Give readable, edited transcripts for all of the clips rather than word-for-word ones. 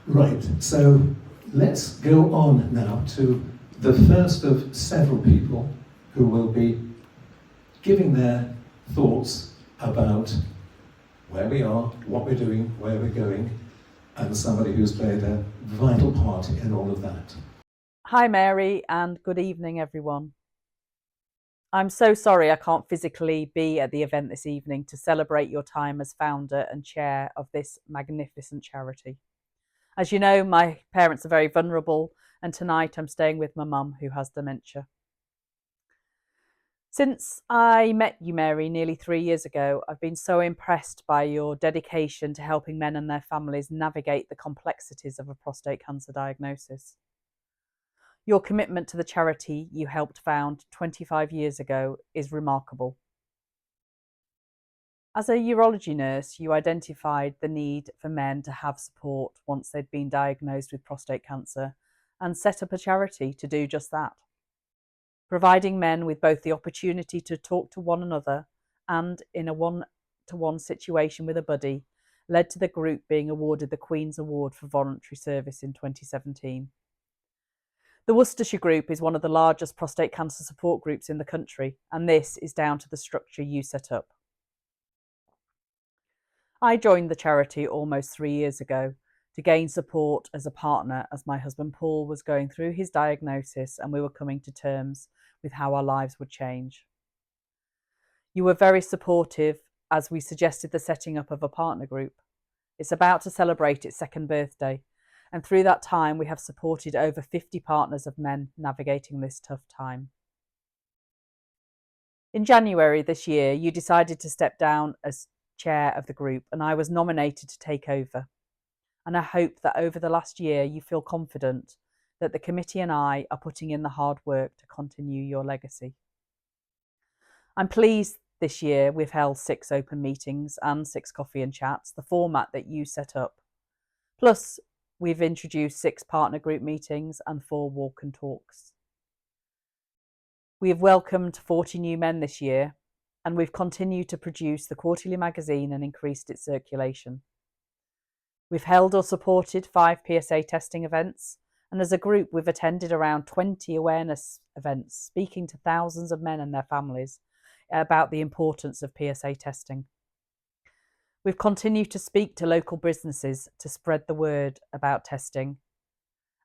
Right, so let's go on now to the first of several people who will be giving their thoughts about where we are, what we're doing, where we're going, and somebody who's played a vital part in all of that. Hi Mary, and good evening everyone. I'm so sorry I can't physically be at the event this evening to celebrate your time as founder and chair of this magnificent charity. As you know, my parents are very vulnerable, and tonight I'm staying with my mum who has dementia. Since I met you, Mary, nearly 3 years ago, I've been so impressed by your dedication to helping men and their families navigate the complexities of a prostate cancer diagnosis. Your commitment to the charity you helped found 25 years ago is remarkable. As a urology nurse, you identified the need for men to have support once they'd been diagnosed with prostate cancer and set up a charity to do just that. Providing men with both the opportunity to talk to one another and in a one-to-one situation with a buddy led to the group being awarded the Queen's Award for Voluntary Service in 2017. The Worcestershire group is one of the largest prostate cancer support groups in the country, and this is down to the structure you set up. I joined the charity almost 3 years ago to gain support as a partner as my husband Paul was going through his diagnosis and we were coming to terms with how our lives would change. You were very supportive as we suggested the setting up of a partner group. It's about to celebrate its second birthday, and through that time we have supported over 50 partners of men navigating this tough time. In January this year, you decided to step down as chair of the group, and I was nominated to take over. And I hope that over the last year you feel confident that the committee and I are putting in the hard work to continue your legacy. I'm pleased this year we've held 6 open meetings and 6 coffee and chats, the format that you set up. Plus, we've introduced 6 partner group meetings and 4 walk and talks. We have welcomed 40 new men this year, and we've continued to produce the quarterly magazine and increased its circulation. We've held or supported 5 PSA testing events, and as a group we've attended around 20 awareness events, speaking to thousands of men and their families about the importance of PSA testing. We've continued to speak to local businesses to spread the word about testing,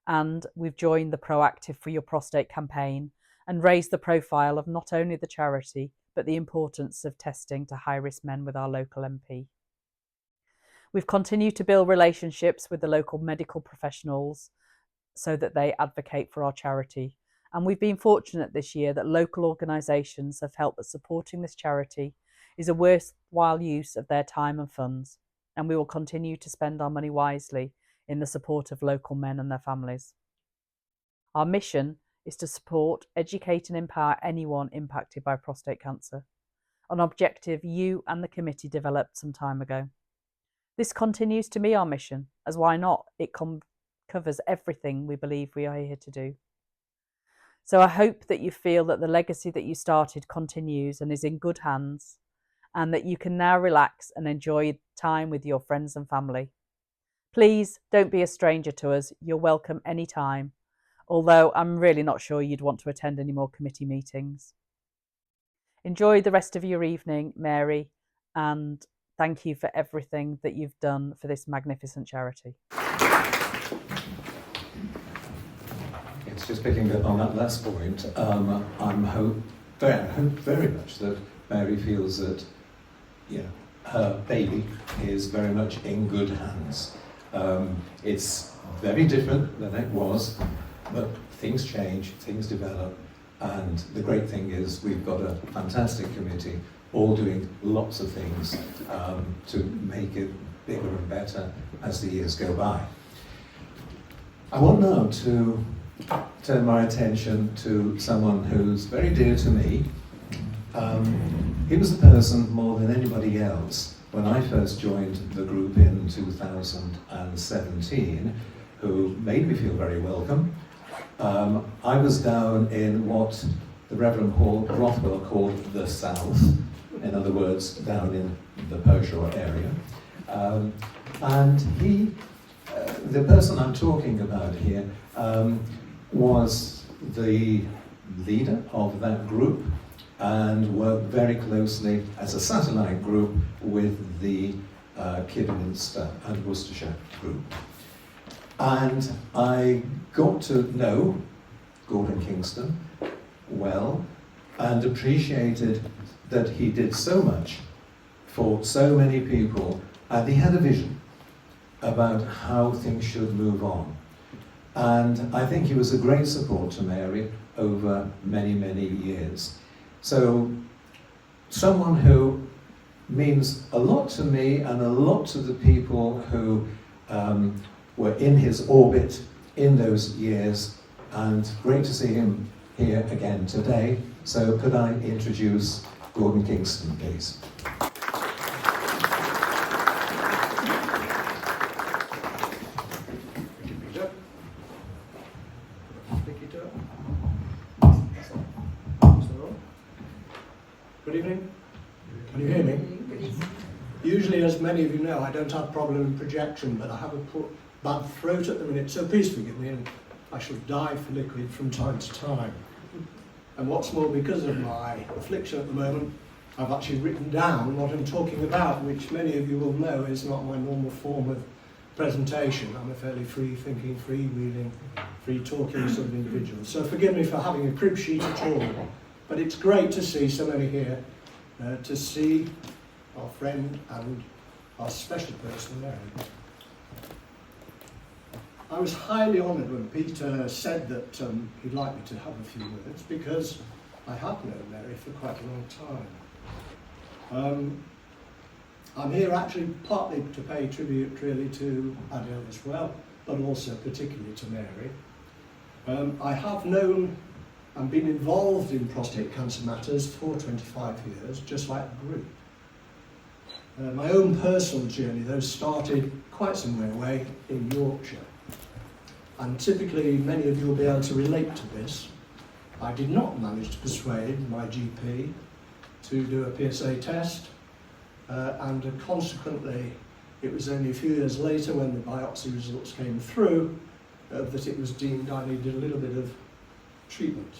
and we've joined the Proactive for Your Prostate campaign and raised the profile of not only the charity but the importance of testing to high-risk men with our local MP. We've continued to build relationships with the local medical professionals so that they advocate for our charity. And we've been fortunate this year that local organisations have felt that supporting this charity is a worthwhile use of their time and funds. And we will continue to spend our money wisely in the support of local men and their families. Our mission is to support, educate and empower anyone impacted by prostate cancer, an objective you and the committee developed some time ago. This continues to be our mission, as why not? It covers everything we believe we are here to do. So I hope that you feel that the legacy that you started continues and is in good hands, and that you can now relax and enjoy time with your friends and family. Please don't be a stranger to us. You're welcome anytime, although I'm really not sure you'd want to attend any more committee meetings. Enjoy the rest of your evening, Mary, and thank you for everything that you've done for this magnificent charity. It's just picking up on that last point. I hope very much that Mary feels that her baby is very much in good hands. It's very different than it was, but things change, things develop, and the great thing is we've got a fantastic committee all doing lots of things to make it bigger and better as the years go by. I want now to turn my attention to someone who's very dear to me. He was the person more than anybody else when I first joined the group in 2017 who made me feel very welcome. I was down in what the Reverend Paul Rothwell called the South, in other words, down in the Pershore area. And he the person I'm talking about here was the leader of that group and worked very closely as a satellite group with the Kidderminster and Worcestershire group. And I got to know Gordon Kingston well and appreciated that he did so much for so many people, and he had a vision about how things should move on. And I think he was a great support to Mary over many, many years. So, someone who means a lot to me and a lot to the people who were in his orbit in those years, and great to see him here again today. So could I introduce Gordon Kingston, please? Good evening. Can you hear me? Usually, as many of you know, I don't have a problem in projection, but I have a bad throat at the minute, so please forgive me, and I shall dive for liquid from time to time. And what's more, because of my affliction at the moment, I've actually written down what I'm talking about, which many of you will know is not my normal form of presentation. I'm a fairly free-thinking, free-wheeling, free-talking sort of individual. So forgive me for having a crib sheet at all, but it's great to see so many here, to see our friend and our special person, Mary. I was highly honoured when Peter said that he'd like me to have a few words, because I have known Mary for quite a long time. I'm here actually partly to pay tribute really to Adel as well, but also particularly to Mary. I have known and been involved in prostate cancer matters for 25 years, just like the group. My own personal journey, though, started quite some way away in Yorkshire. And typically, many of you will be able to relate to this. I did not manage to persuade my GP to do a PSA test, and consequently, it was only a few years later when the biopsy results came through that it was deemed I needed a little bit of treatment.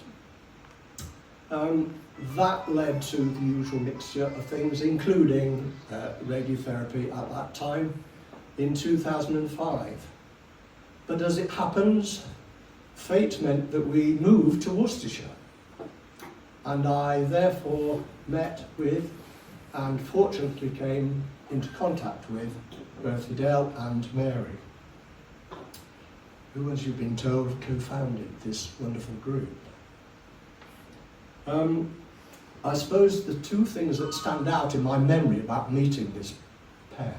That led to the usual mixture of things, including radiotherapy at that time in 2005. But as it happens, fate meant that we moved to Worcestershire. And I therefore met with, and fortunately came into contact with, both Adel and Mary, who, as you've been told, co-founded this wonderful group. I suppose the two things that stand out in my memory about meeting this pair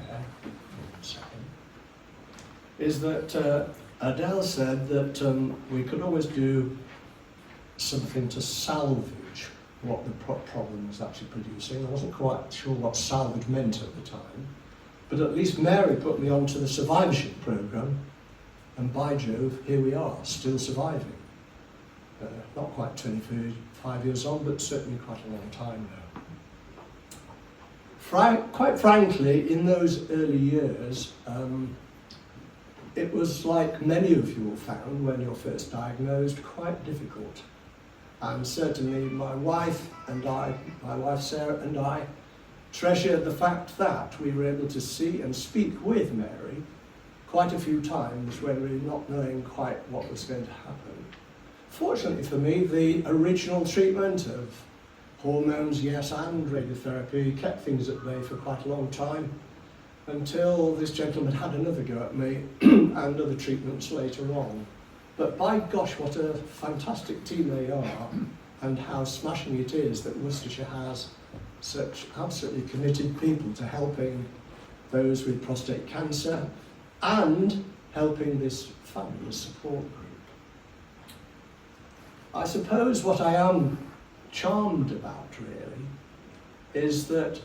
is that Adel said that we could always do something to salvage what the problem was actually producing. I wasn't quite sure what salvage meant at the time, but at least Mary put me onto the survivorship programme, and by Jove, here we are, still surviving. Not quite 25 years on, but certainly quite a long time now. Quite frankly, in those early years, it was like many of you found when you're first diagnosed, quite difficult. And certainly my wife Sarah and I, treasured the fact that we were able to see and speak with Mary quite a few times when we were not knowing quite what was going to happen. Fortunately for me, the original treatment of hormones, yes, and radiotherapy kept things at bay for quite a long time, until this gentleman had another go at me and other treatments later on. But by gosh, what a fantastic team they are, and how smashing it is that Worcestershire has such absolutely committed people to helping those with prostate cancer and helping this fabulous support group. I suppose what I am charmed about, really, is that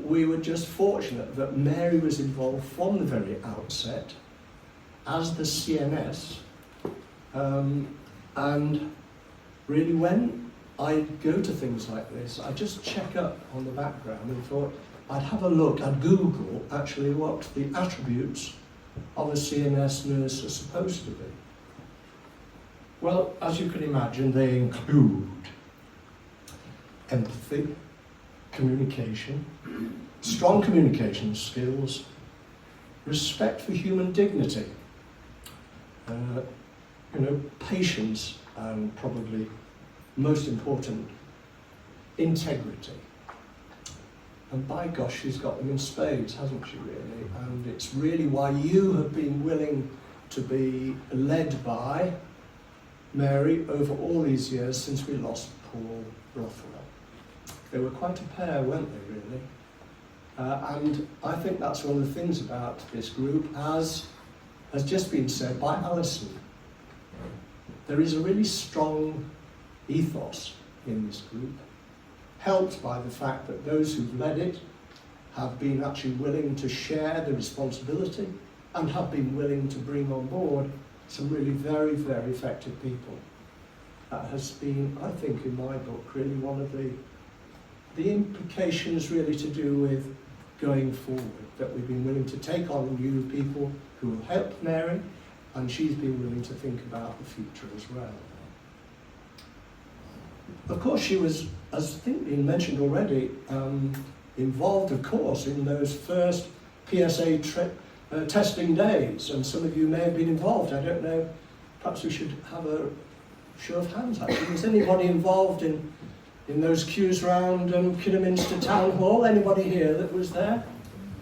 we were just fortunate that Mary was involved from the very outset as the CNS, and really when I go to things like this, I just check up on the background and thought I'd have a look, I'd Google actually what the attributes of a CNS nurse are supposed to be? Well, as you can imagine, they include empathy, communication, strong communication skills, respect for human dignity, patience, and probably most important, integrity. And by gosh, she's got them in spades, hasn't she, really? And it's really why you have been willing to be led by Mary over all these years since we lost Paul Rothwell. They were quite a pair, weren't they, really? And I think that's one of the things about this group, as has just been said by Alison. There is a really strong ethos in this group, helped by the fact that those who've led it have been actually willing to share the responsibility and have been willing to bring on board some really very, very effective people. That has been, I think, in my book, really one of the implications really to do with going forward, that we've been willing to take on new people who will help Mary, and she's been willing to think about the future as well. Of course, she was, as I think been mentioned already, involved, of course, in those first PSA testing days, and some of you may have been involved. I don't know, perhaps we should have a show of hands, actually. Was anybody involved in those queues around Kidderminster Town Hall? Anybody here that was there?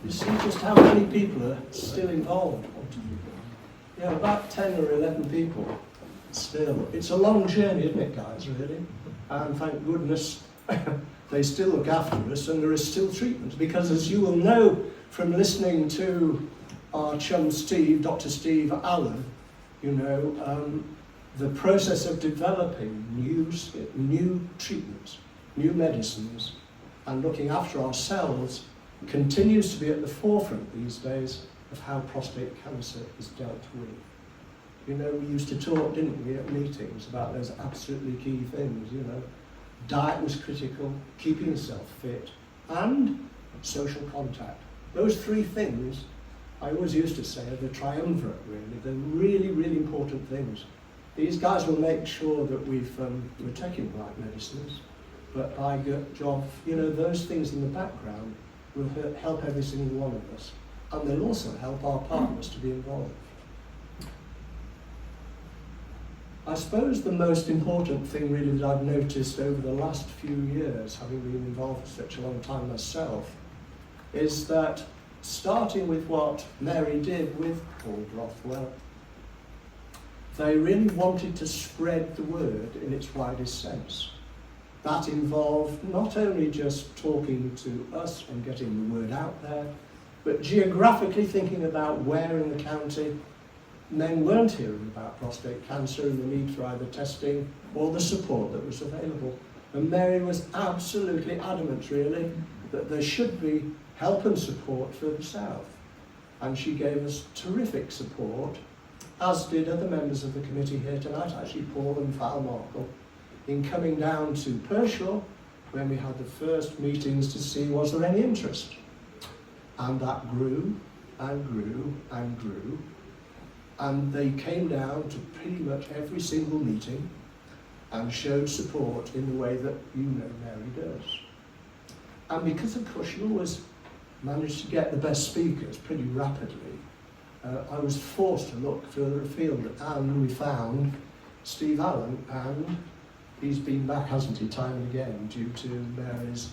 You see just how many people are still involved. Yeah, about 10 or 11 people still. It's a long journey, isn't it, guys, really? And thank goodness they still look after us, and there is still treatment, because as you will know from listening to our chum Steve, Dr. Steve Allen, the process of developing new treatments, new medicines, and looking after ourselves continues to be at the forefront these days of how prostate cancer is dealt with. We used to talk, didn't we, at meetings about those absolutely key things, Diet was critical, keeping yourself fit, and social contact. Those three things, I always used to say, are the triumvirate, really. They're really, really important things. These guys will make sure that we're taking the right medicines, but by job, those things in the background will help every single one of us. And they'll also help our partners to be involved. I suppose the most important thing really that I've noticed over the last few years, having been involved for such a long time myself, is that starting with what Mary did with Paul Rothwell, they really wanted to spread the word in its widest sense. That involved not only just talking to us and getting the word out there, but geographically thinking about where in the county men weren't hearing about prostate cancer and the need for either testing or the support that was available. And Mary was absolutely adamant, really, that there should be help and support for the South. And she gave us terrific support, as did other members of the committee here tonight, actually Paul and Val Markle, in coming down to Pershore when we had the first meetings to see was there any interest. And that grew and grew and grew. And they came down to pretty much every single meeting and showed support in the way that Mary does. And because, of course, you always manage to get the best speakers pretty rapidly, I was forced to look further afield, and we found Steve Allen, and he's been back, hasn't he, time and again, due to Mary's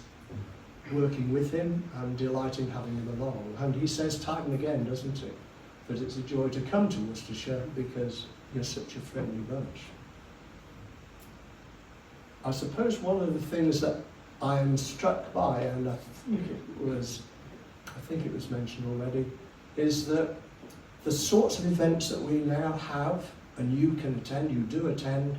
working with him and delighting having him along. And he says time and again, doesn't he, that it's a joy to come to Worcestershire because you're such a friendly bunch. I suppose one of the things that I am struck by, and I think it was mentioned already, is that the sorts of events that we now have, and you can attend, you do attend,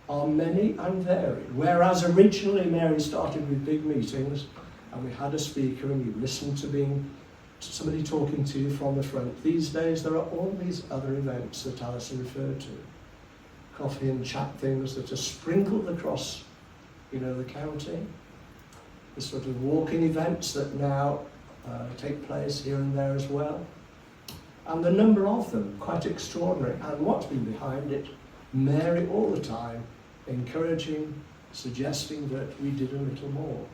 are many and varied. Whereas originally Mary started with big meetings, and we had a speaker and you listened to somebody talking to you from the front. These days there are all these other events that Alison referred to. Coffee and chat things that are sprinkled across, the county. The sort of walking events that now take place here and there as well. And the number of them, quite extraordinary. And what's been behind it? Mary all the time encouraging, suggesting that we did a little more.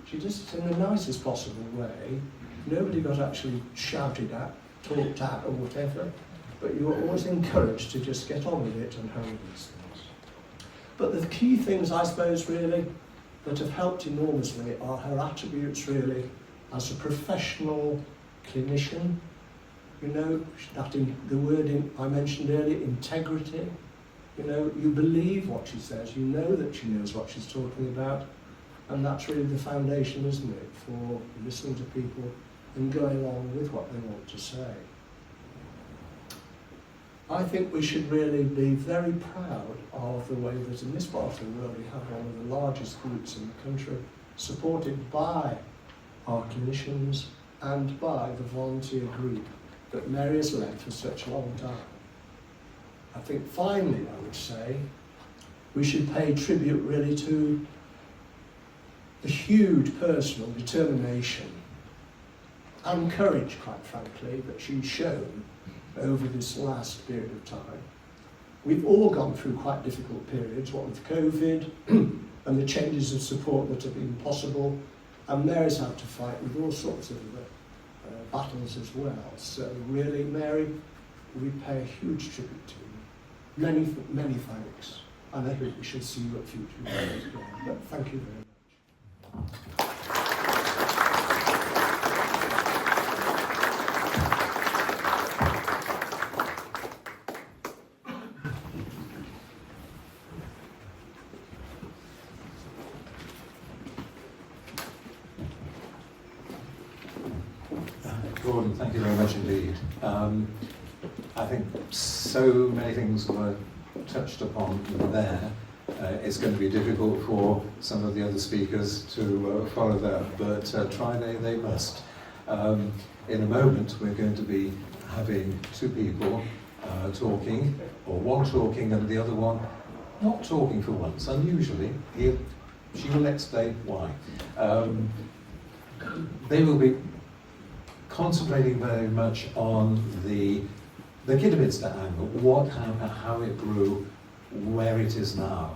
She does it in the nicest possible way. Nobody got actually shouted at, talked at or whatever, but you were always encouraged to just get on with it and hold these things. But the key things, I suppose, really, that have helped enormously are her attributes, really, as a professional clinician. You know, the word I mentioned earlier, integrity. You know, you believe what she says, you know that she knows what she's talking about, and that's really the foundation, isn't it, for listening to people and going along with what they want to say. I think we should really be very proud of the way that in this part of the world we have one of the largest groups in the country, supported by our clinicians and by the volunteer group that Mary has led for such a long time. I think finally, I would say, we should pay tribute really to the huge personal determination and courage, quite frankly, that she's shown over this last period of time. We've all gone through quite difficult periods, what with COVID and the changes of support that have been possible, and Mary's had to fight with all sorts of battles as well. So really, Mary, we pay a huge tribute to you. Many, many thanks, and I hope we shall see you at future events again. But thank you very much. Gordon, thank you very much indeed. I think so many things were touched upon there. It's going to be difficult for some of the other speakers to follow that, but try they must. In a moment, we're going to be having two people talking, or one talking and the other one not talking for once. Unusually, she will explain why. They will be concentrating very much on the Kidderminster angle, how it grew, where it is now.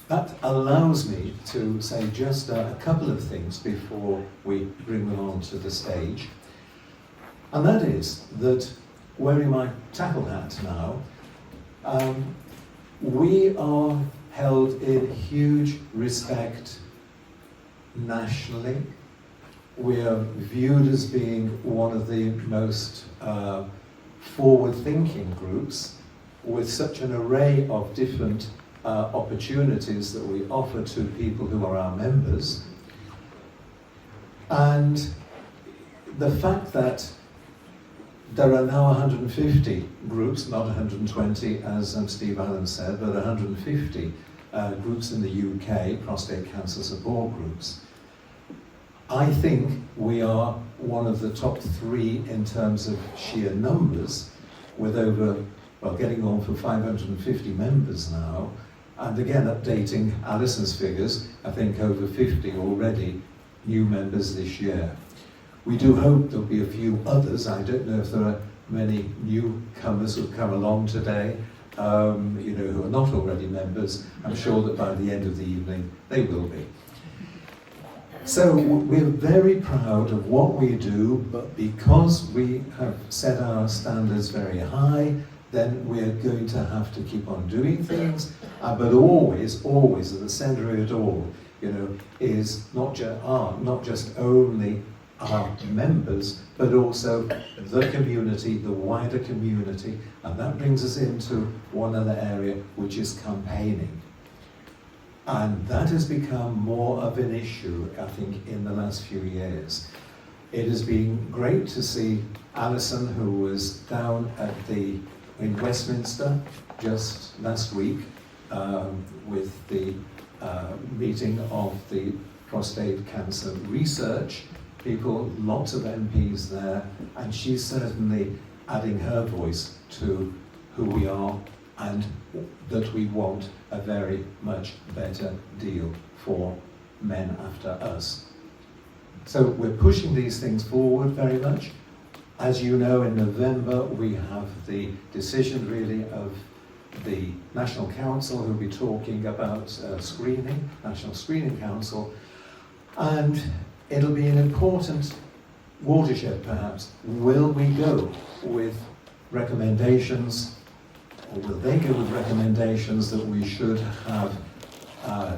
That allows me to say just a couple of things before we bring them onto the stage. And that is that, wearing my tackle hat now, we are held in huge respect nationally. We are viewed as being one of the most forward-thinking groups, with such an array of different opportunities that we offer to people who are our members. And the fact that there are now 150 groups, not 120 as Steve Allen said, but 150 groups in the UK, prostate cancer support groups. I think we are one of the top 3 in terms of sheer numbers, with over, well, getting on for 550 members now, and again updating Alison's figures, I think over 50 already new members this year. We do hope there'll be a few others. I don't know if there are many newcomers who've come along today, who are not already members. I'm sure that by the end of the evening they will be. So we're very proud of what we do, but because we have set our standards very high, then we're going to have to keep on doing things, but always at the centre of it all, is not just only our members, but also the community, the wider community, and that brings us into one other area, which is campaigning. And that has become more of an issue, I think, in the last few years. It has been great to see Alison, who was down in Westminster just last week with the meeting of the prostate cancer research people, lots of MPs there, and she's certainly adding her voice to who we are, and that we want a very much better deal for men after us. So we're pushing these things forward very much. As you know, in November we have the decision really of the National Council who'll be talking about screening, National Screening Council, and it'll be an important watershed perhaps. Will we go with recommendations, or will they go with recommendations that we should have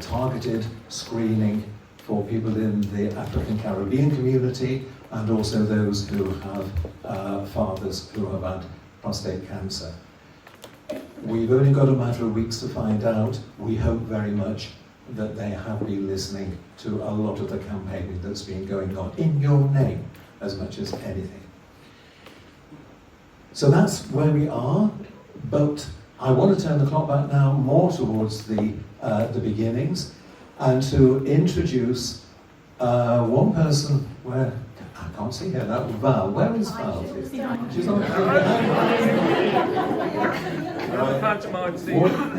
targeted screening for people in the African Caribbean community and also those who have fathers who have had prostate cancer? We've only got a matter of weeks to find out. We hope very much that they have been listening to a lot of the campaigning that's been going on in your name as much as anything. So that's where we are, but I want to turn the clock back now more towards the beginnings and to introduce one person where I can't see her now. Val, where is Val? She's on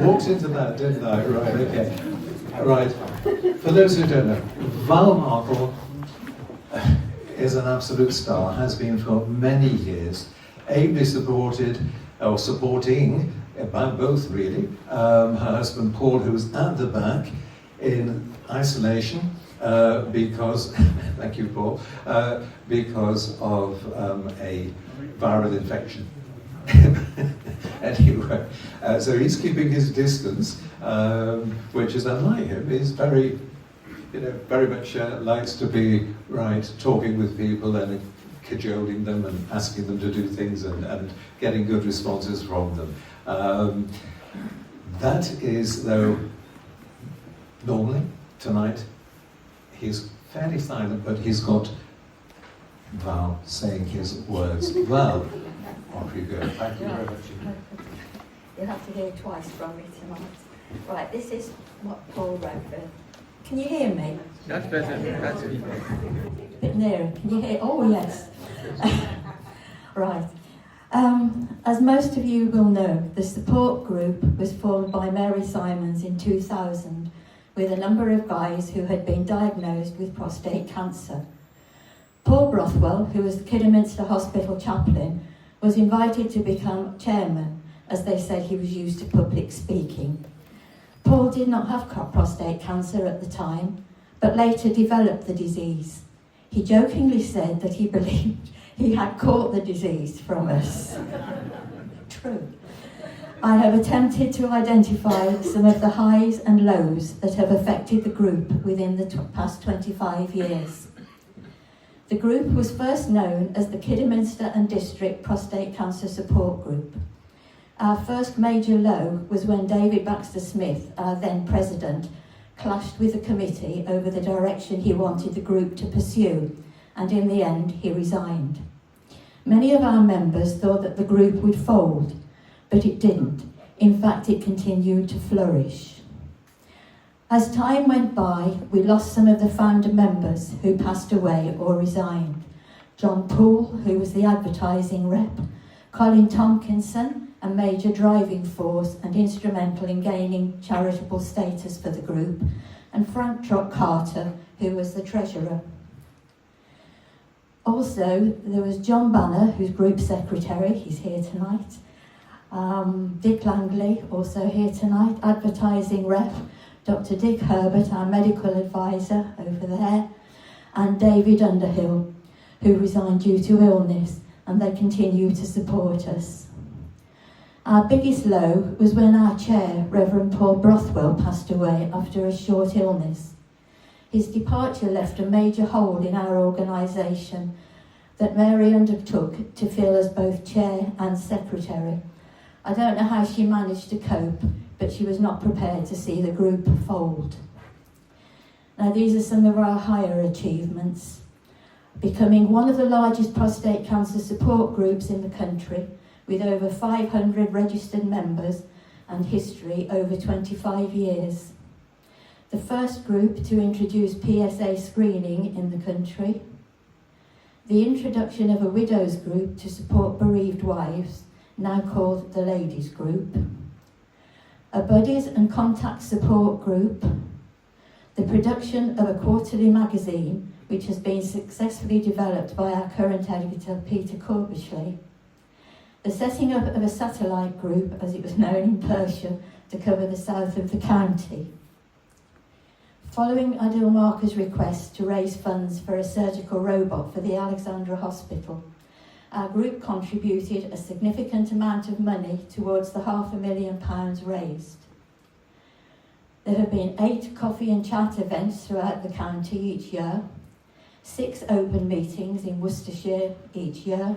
walked into that, didn't I? Right, okay. Right. For those who don't know, Val Markle is an absolute star, has been for many years, ably supported, or supporting, by both really, her husband Paul, who's at the back in isolation because, thank you Paul, because of a viral infection. Anyway, so he's keeping his distance, which is unlike him. He's very, very much likes to be talking with people and cajoling them and asking them to do things and getting good responses from them. That is, though, normally tonight he's fairly silent, but he's got Val saying his words. Val, off you go. Thank you very much. You'll have to hear twice from me tonight. Right, this is what Paul wrote. Can you hear me? That's better. That's it. A bit nearer. Can you hear? Oh, yes. Right. As most of you will know, the support group was formed by Mary Symons in 2000 with a number of guys who had been diagnosed with prostate cancer. Paul Brothwell, who was the Kidderminster Hospital chaplain, was invited to become chairman, as they said he was used to public speaking. Paul did not have prostate cancer at the time, but later developed the disease. He jokingly said that he believed he had caught the disease from us. True. I have attempted to identify some of the highs and lows that have affected the group within the past 25 years. The group was first known as the Kidderminster and District Prostate Cancer Support Group. Our first major low was when David Baxter Smith, our then president, clashed with the committee over the direction he wanted the group to pursue, and in the end he resigned. Many of our members thought that the group would fold, but it didn't. In fact, it continued to flourish. As time went by, we lost some of the founder members who passed away or resigned. John Poole, who was the advertising rep, Colin Tompkinson, a major driving force and instrumental in gaining charitable status for the group, and Frank Trott Carter, who was the treasurer. Also, there was John Banner, who's group secretary, he's here tonight. Dick Langley, also here tonight, advertising rep. Dr. Dick Herbert, our medical advisor over there, and David Underhill, who resigned due to illness, and they continue to support us. Our biggest low was when our chair, Reverend Paul Brothwell, passed away after a short illness. His departure left a major hole in our organisation that Mary undertook to fill as both chair and secretary. I don't know how she managed to cope, but she was not prepared to see the group fold. Now, these are some of our higher achievements. Becoming one of the largest prostate cancer support groups in the country, with over 500 registered members and history over 25 years. The first group to introduce PSA screening in the country. The introduction of a widows group to support bereaved wives, now called the Ladies Group. A buddies and contact support group. The production of a quarterly magazine which has been successfully developed by our current editor, Peter Corbishley. The setting up of a satellite group, as it was known in Persia, to cover the south of the county. Following Adel Makar's request to raise funds for a surgical robot for the Alexandra Hospital, our group contributed a significant amount of money towards the £500,000 raised. There have been 8 coffee and chat events throughout the county each year, 6 open meetings in Worcestershire each year,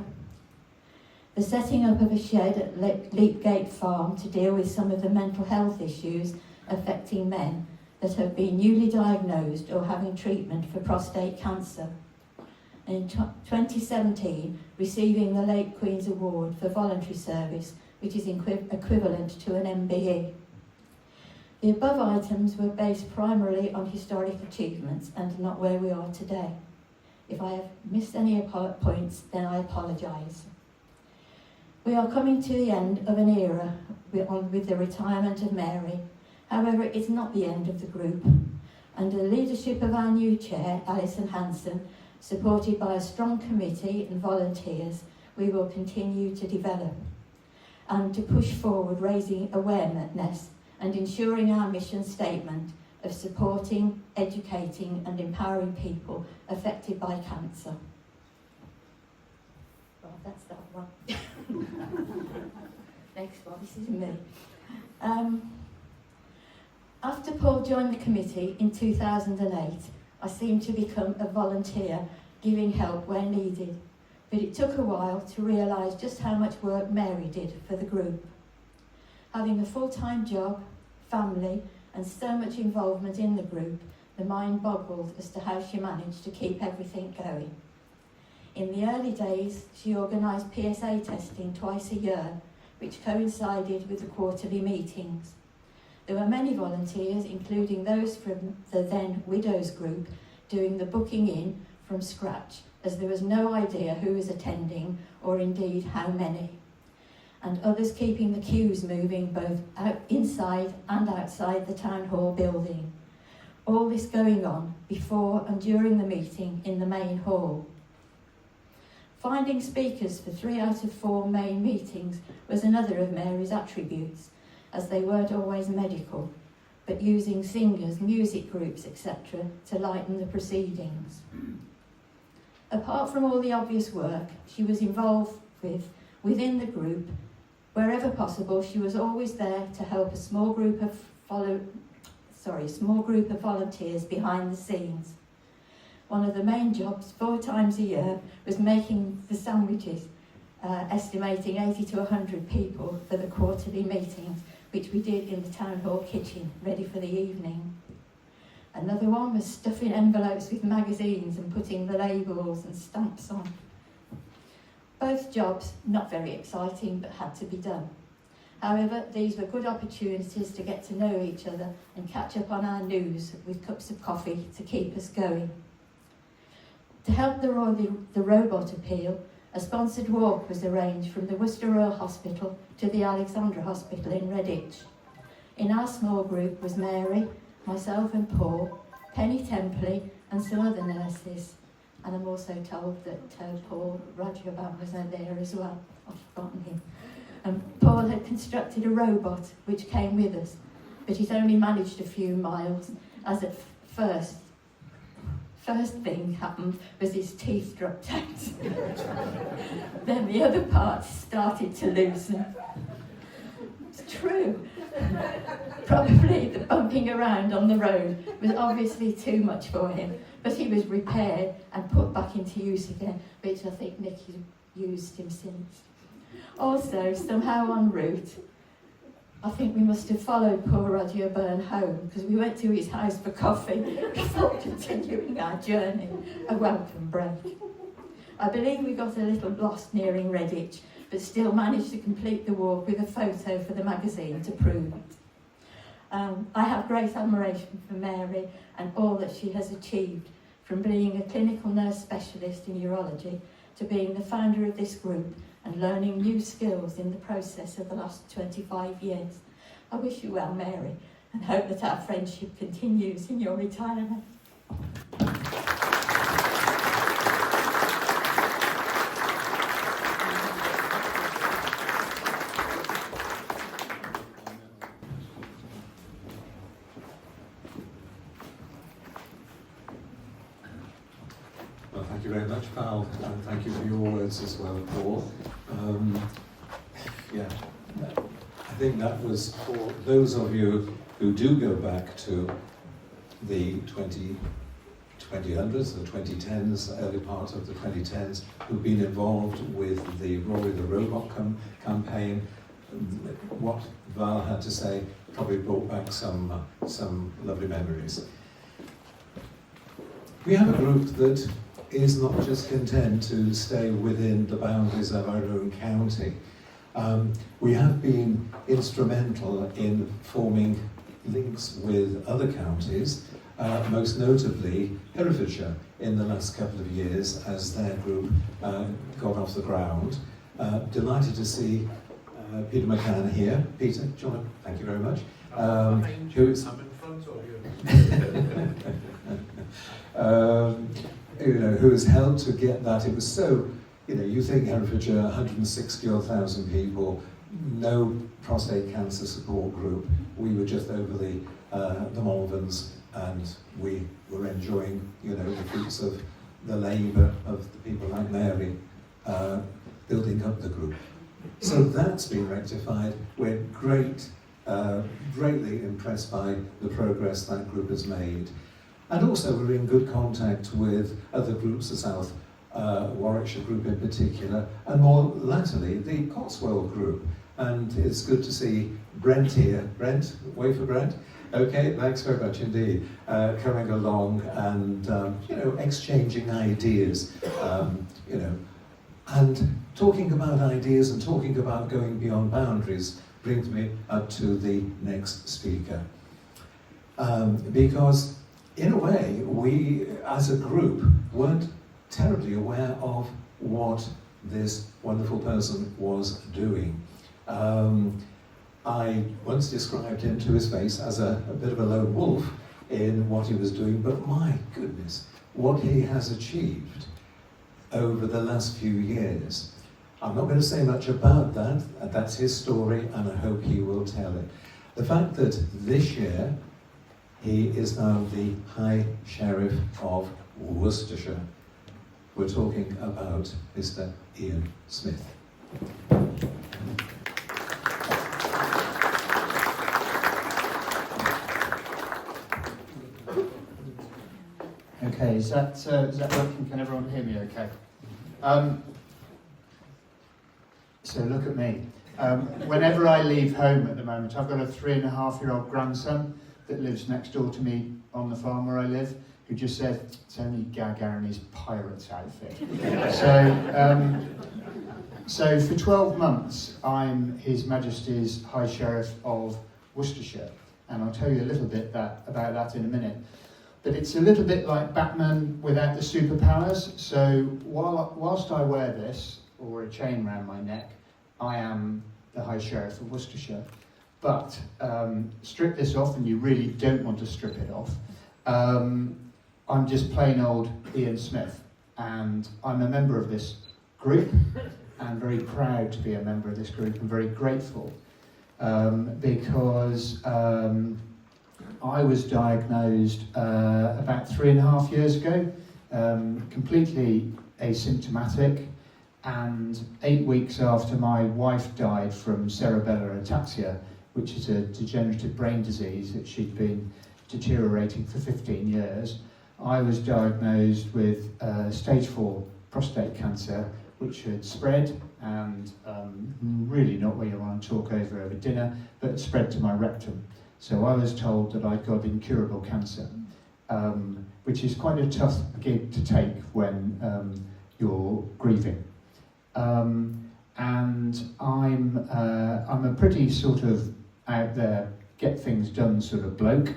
the setting up of a shed at Leapgate Farm to deal with some of the mental health issues affecting men that have been newly diagnosed or having treatment for prostate cancer. And in 2017, receiving the Late Queen's Award for voluntary service, which is equivalent to an MBE. The above items were based primarily on historic achievements and not where we are today. If I have missed any points, then I apologise. We are coming to the end of an era with the retirement of Mary. However, it's not the end of the group. Under the leadership of our new chair, Alison Hanson, supported by a strong committee and volunteers, we will continue to develop and to push forward, raising awareness and ensuring our mission statement of supporting, educating and empowering people affected by cancer. Well, that's that one. Next one, this is me. After Paul joined the committee in 2008, I seemed to become a volunteer, giving help where needed. But it took a while to realise just how much work Mary did for the group. Having a full-time job, family, and so much involvement in the group, the mind boggled as to how she managed to keep everything going. In the early days, she organised PSA testing twice a year, which coincided with the quarterly meetings. There were many volunteers, including those from the then Widows group, doing the booking in from scratch, as there was no idea who was attending or indeed how many. And others keeping the queues moving both inside and outside the town hall building. All this going on before and during the meeting in the main hall. Finding speakers for 3 out of 4 main meetings was another of Mary's attributes, as they weren't always medical, but using singers, music groups, etc. to lighten the proceedings. Apart from all the obvious work she was involved within the group, wherever possible, she was always there to help a small group of volunteers behind the scenes. One of the main jobs 4 times a year was making the sandwiches, estimating 80 to 100 people for the quarterly meetings, which we did in the town hall kitchen, ready for the evening. Another one was stuffing envelopes with magazines and putting the labels and stamps on. Both jobs, not very exciting, but had to be done. However, these were good opportunities to get to know each other and catch up on our news with cups of coffee to keep us going. To help the robot appeal, a sponsored walk was arranged from the Worcestershire Hospital to the Alexandra Hospital in Redditch. In our small group was Mary, myself and Paul, Penny Templey and some other nurses. And I'm also told that Paul Rajaban was there as well. I've forgotten him. And Paul had constructed a robot which came with us, but it only managed a few miles, as at first thing happened was his teeth dropped out. Then the other parts started to loosen. It's true. Probably the bumping around on the road was obviously too much for him, but he was repaired and put back into use again, which I think Nicky's used him since. Also, somehow en route, I think we must have followed poor Roger Byrne home, because we went to his house for coffee before continuing our journey, a welcome break. I believe we got a little lost nearing Redditch, but still managed to complete the walk with a photo for the magazine to prove it. I have great admiration for Mary and all that she has achieved, from being a clinical nurse specialist in urology to being the founder of this group and learning new skills in the process of the last 25 years. I wish you well, Mary, and hope that our friendship continues in your retirement. Thank you very much, Val, and thank you for your words as well, Paul. Yeah, I think that was for those of you who do go back to the 2000s, the 2010s, early part of the 2010s, who've been involved with the Rory the Robot campaign. What Val had to say probably brought back some lovely memories. We have a group that is not just content to stay within the boundaries of our own county. We have been instrumental in forming links with other counties, most notably Herefordshire in the last couple of years as their group got off the ground. Delighted to see Peter Makar here. Peter, do you want to, thank you very much. Who's I'm in front of you. Who has helped to get that. It was so, you think Herefordshire, 160,000 people, no prostate cancer support group. We were just over the Malverns, and we were enjoying, the fruits of the labour of the people like Mary building up the group. So that's been rectified. We're greatly impressed by the progress that group has made. And also we're in good contact with other groups, the South Warwickshire group in particular, and more latterly the Cotswold group. And it's good to see Brent here. Brent, wait for Brent. Okay, thanks very much indeed. Coming along and exchanging ideas, and talking about ideas and talking about going beyond boundaries brings me up to the next speaker. Because in a way, we as a group weren't terribly aware of what this wonderful person was doing. I once described him to his face as a bit of a lone wolf in what he was doing, but my goodness, what he has achieved over the last few years. I'm not going to say much about that. That's his story, and I hope he will tell it. The fact that this year he is now the High Sheriff of Worcestershire. We're talking about Mr. Ian Smith. Okay, is that working? Can everyone hear me okay? So look at me. Whenever I leave home at the moment, I've got a 3.5-year-old grandson that lives next door to me on the farm where I live, who just says, it's only Gaga in his pirate's outfit. So for 12 months, I'm His Majesty's High Sheriff of Worcestershire, and I'll tell you a little bit about that in a minute. But it's a little bit like Batman without the superpowers. So whilst I wear this, or a chain around my neck, I am the High Sheriff of Worcestershire. But strip this off, and you really don't want to strip it off. I'm just plain old Ian Smith, and I'm a member of this group, and very proud to be a member of this group, and very grateful, because I was diagnosed about 3.5 years ago, completely asymptomatic, and 8 weeks after my wife died from cerebellar ataxia, which is a degenerative brain disease that she'd been deteriorating for 15 years, I was diagnosed with stage 4 prostate cancer, which had spread, and really not what you want to talk over dinner, but it spread to my rectum. So I was told that I'd got incurable cancer, which is quite a tough gig to take when you're grieving. And I'm a pretty sort of out there, get things done sort of bloke,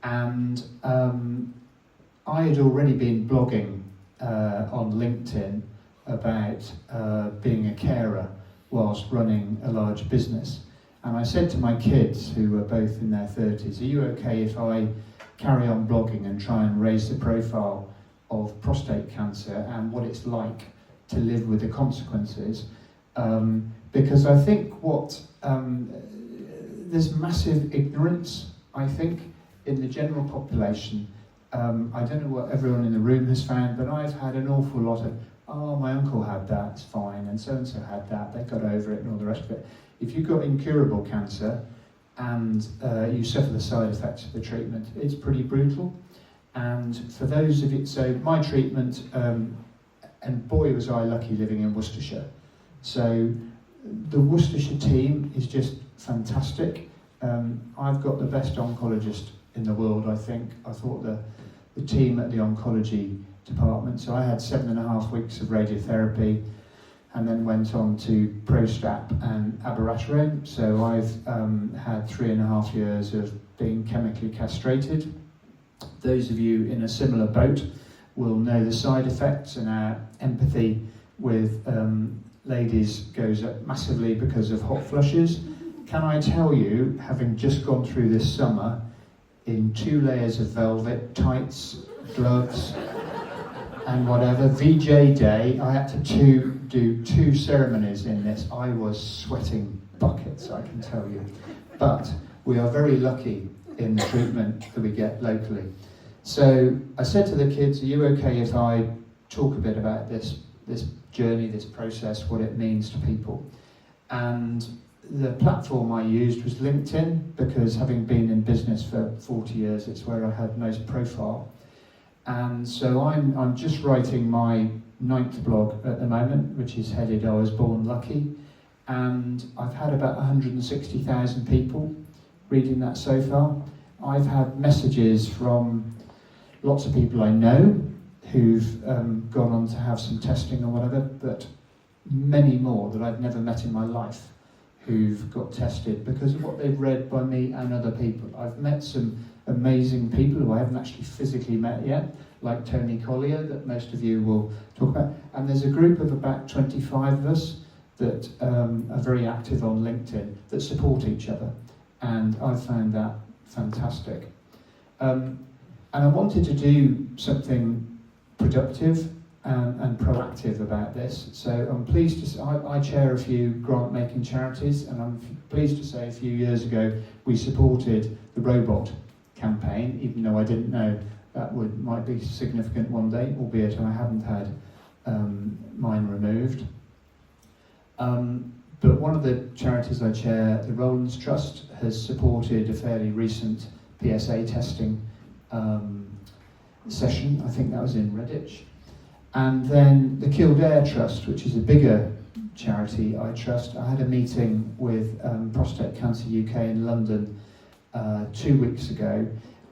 and I had already been blogging on LinkedIn about being a carer whilst running a large business. And I said to my kids, who were both in their 30s, are you okay if I carry on blogging and try and raise the profile of prostate cancer and what it's like to live with the consequences? Because I think there's massive ignorance, I think, in the general population I don't know what everyone in the room has found, but I've had an awful lot of, oh, my uncle had that, it's fine, and so had that, they got over it and all the rest of it. If you've got incurable cancer and you suffer the side effects of the treatment, it's pretty brutal. And for those of it, so my treatment, and boy was I lucky living in Worcestershire. So the Worcestershire team is just fantastic. I've got the best oncologist in the world, I think. I thought the team at the oncology department, so I had 7.5 weeks of radiotherapy and then went on to Prostap and abiraterone. So I've had 3.5 years of being chemically castrated. Those of you in a similar boat will know the side effects, and our empathy with ladies goes up massively because of hot flushes. Can I tell you, having just gone through this summer in 2 layers of velvet, tights, gloves, and whatever, VJ day, I had to do 2 ceremonies in this. I was sweating buckets, I can tell you. But we are very lucky in the treatment that we get locally. So I said to the kids, are you okay if I talk a bit about this journey, this process, what it means to people? And the platform I used was LinkedIn, because having been in business for 40 years, it's where I had most profile. And so I'm just writing my 9th blog at the moment, which is headed I Was Born Lucky. And I've had about 160,000 people reading that so far. I've had messages from lots of people I know who've gone on to have some testing or whatever, but many more that I've never met in my life who've got tested because of what they've read by me and other people. I've met some amazing people who I haven't actually physically met yet, like Tony Collier, that most of you will talk about. And there's a group of about 25 of us that are very active on LinkedIn that support each other. And I've found that fantastic. And I wanted to do something productive and proactive about this. So I'm pleased to say, I chair a few grant-making charities, and I'm pleased to say a few years ago we supported the robot campaign, even though I didn't know that might be significant one day, albeit I haven't had mine removed. But one of the charities I chair, the Rowlands Trust, has supported a fairly recent PSA testing session. I think that was in Redditch. And then the Kildare Trust, which is a bigger charity I trust. I had a meeting with Prostate Cancer UK in London 2 weeks ago,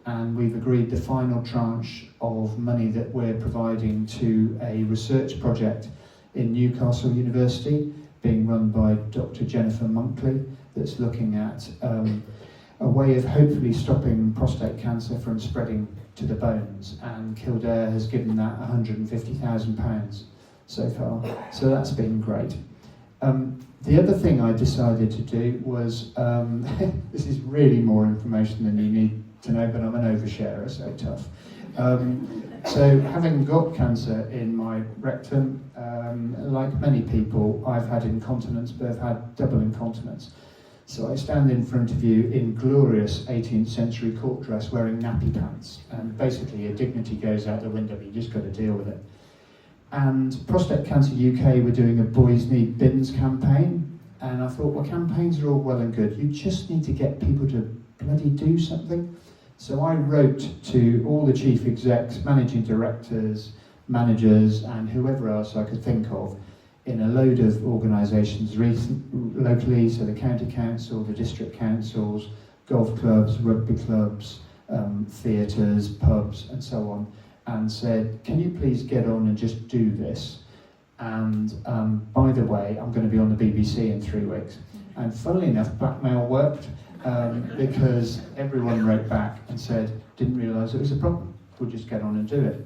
and we've agreed the final tranche of money that we're providing to a research project in Newcastle University, being run by Dr. Jennifer Monkley, that's looking at a way of hopefully stopping prostate cancer from spreading to the bones, and Kildare has given that £150,000 so far, so that's been great. The other thing I decided to do was, this is really more information than you need to know, but I'm an oversharer, so tough. So having got cancer in my rectum, like many people, I've had incontinence, but I've had double incontinence. So I stand in front of you in glorious 18th century court dress wearing nappy pants, and basically your dignity goes out the window, but you just got to deal with it. And Prostate Cancer UK were doing a Boys Need Bins campaign, and I thought, well, campaigns are all well and good, you just need to get people to bloody do something. So I wrote to all the chief execs, managing directors, managers, and whoever else I could think of, in a load of organisations locally, so the county council, the district councils, golf clubs, rugby clubs, theatres, pubs, and so on, and said, can you please get on and just do this? And by the way, I'm going to be on the BBC in 3 weeks. And funnily enough, blackmail worked, because everyone wrote back and said, didn't realise it was a problem, we'll just get on and do it.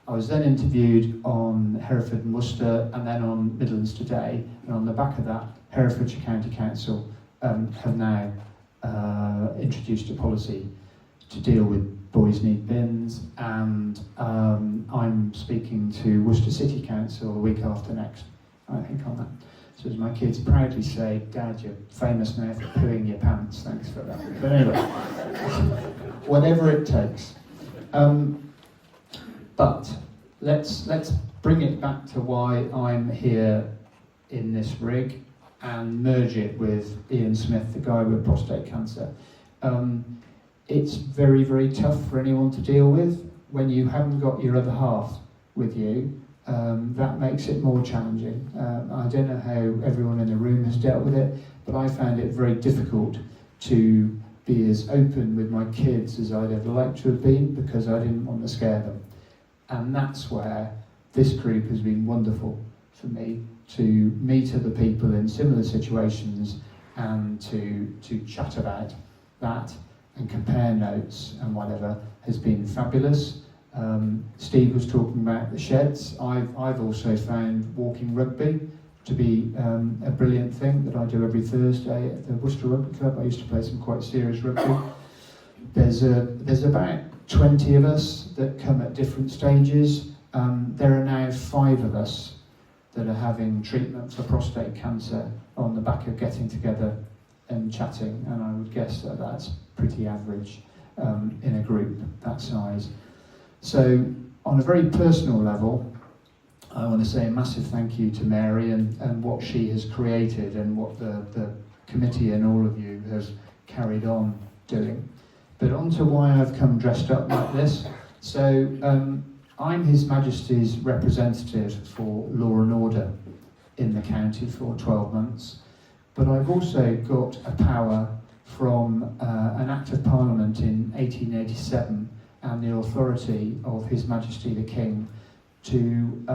I was then interviewed on Hereford and Worcester, and then on Midlands Today, and on the back of that, Herefordshire County Council have now introduced a policy to deal with Boys Need Bins, and I'm speaking to Worcester City Council the week after next, I think, on that. So as my kids proudly say, Dad, you're famous now for pooing your pants, thanks for that. But anyway, whatever it takes. But let's bring it back to why I'm here in this rig and merge it with Ian Smith, the guy with prostate cancer. It's very, very tough for anyone to deal with when you haven't got your other half with you. That makes it more challenging. I don't know how everyone in the room has dealt with it, but I found it very difficult to be as open with my kids as I'd ever like to have been, because I didn't want to scare them. And that's where this group has been wonderful for me, to meet other people in similar situations and to chat about that and compare notes and whatever has been fabulous. Steve was talking about the sheds. I've also found walking rugby to be a brilliant thing that I do every Thursday at the Worcestershire Rugby Club. I used to play some quite serious rugby. There's about 20 of us that come at different stages. There are now 5 of us that are having treatment for prostate cancer on the back of getting together and chatting, and I would guess that that's pretty average in a group that size. So on a very personal level, I want to say a massive thank you to Mary and what she has created and what the committee and all of you has carried on doing. But on to why I've come dressed up like this. So I'm His Majesty's representative for law and order in the county for 12 months. But I've also got a power from an Act of Parliament in 1887 and the authority of His Majesty the King to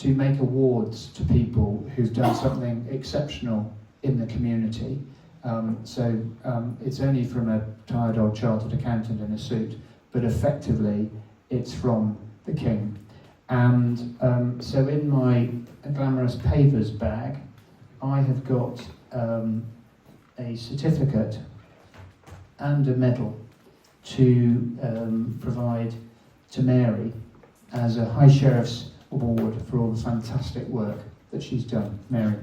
make awards to people who've done something exceptional in the community. It's only from a tired old chartered accountant in a suit, but effectively it's from the King. And so in my glamorous pavers bag, I have got a certificate and a medal to provide to Mary as a High Sheriff's Award for all the fantastic work that she's done. Mary.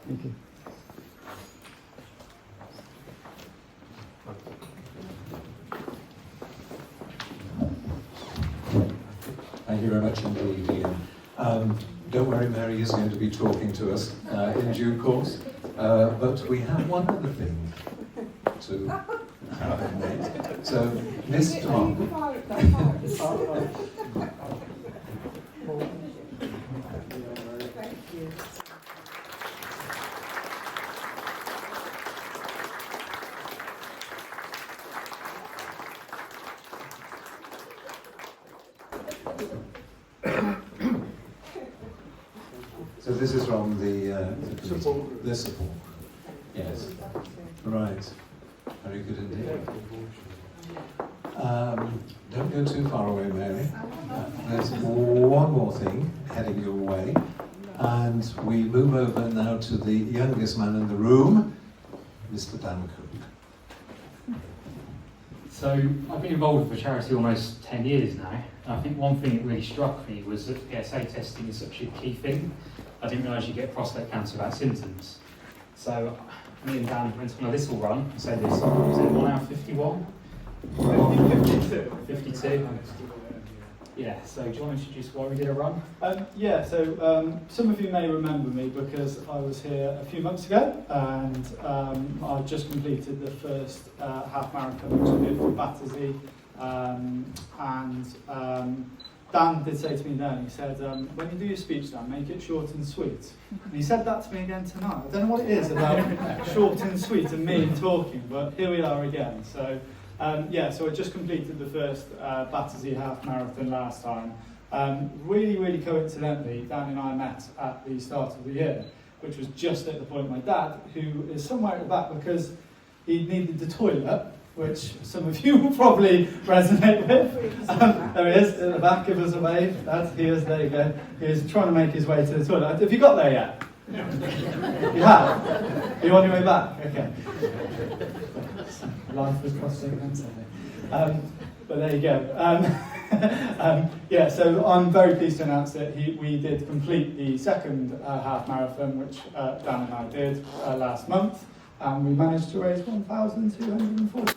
Thank you. Thank you very much indeed, Ian. Don't worry, Mary is going to be talking to us in due course. But we have one other thing to have. So, Mr. So this is from the support. The support. Yes. Right. Very good indeed. Don't go too far away, Mary. There's one more thing heading your way, and we move over now to the youngest man in the room, Mr. Dan Cook. So I've been involved with the charity almost 10 years now. And I think one thing that really struck me was that PSA testing is such a key thing. I didn't realise you get prostate cancer without symptoms. So me and Dan went on a little run. So this was it 1 hour 51? 52. Yeah, so do you want to introduce why we did a run? Some of you may remember me because I was here a few months ago and I just completed the first half marathon, which I did for Battersea. Dan did say to me then, he said, when you do your speech, Dan, make it short and sweet. And he said that to me again tonight. I don't know what it is about short and sweet and me talking, but here we are again. So I just completed the first Battersea half marathon last time. Really coincidentally, Dan and I met at the start of the year, which was just at the point my dad, who is somewhere at the back because he needed the toilet, which some of you will probably resonate with. There he is, at the back, give us a wave. There he is, there you go. He is trying to make his way to the toilet. Have you got there yet? You have? Are you on your way back? Okay. Life was prostate cancer. But there you go. Yeah, so I'm very pleased to announce that we did complete the second half marathon, which Dan and I did last month, and we managed to raise £1,240.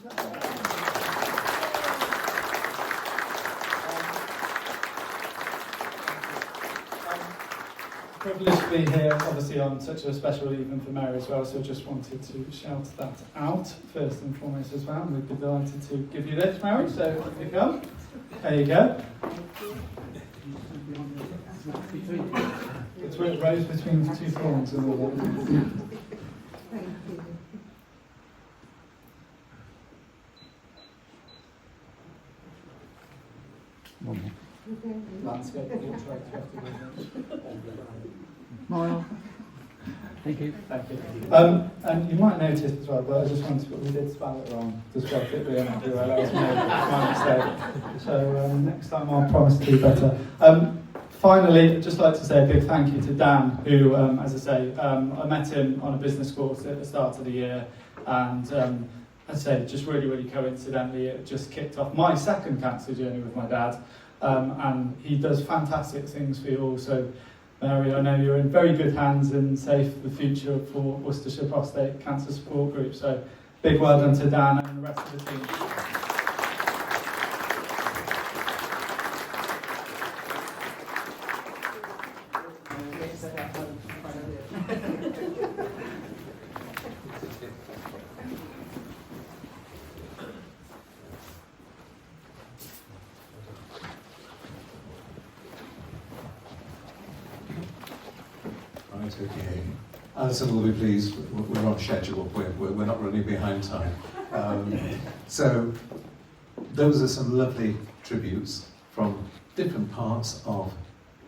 Privileged to be here, obviously on such a special evening for Mary as well, so just wanted to shout that out first and foremost as well. We'd be delighted to give you this, Mary, so if you come. There you go. It's where it rose between two thorns and all that. Landscape portrait. Moral. Thank you. Thank you. And you might notice as well, but I just wanted to, we did spell it wrong, despite it being everywhere. That was my mistake. So next time I'll promise to do better. Finally, I'd just like to say a big thank you to Dan, who, as I say, I met him on a business course at the start of the year, and as I say, just really, really coincidentally, it just kicked off my second cancer journey with my dad, and he does fantastic things for you all. So, Mary, I know you're in very good hands and safe for the future for Worcestershire Prostate Cancer Support Group. So, big well done to Dan and the rest of the team. Right, okay. Alison will be pleased. We're on schedule. We're not running behind time. So those are some lovely tributes from different parts of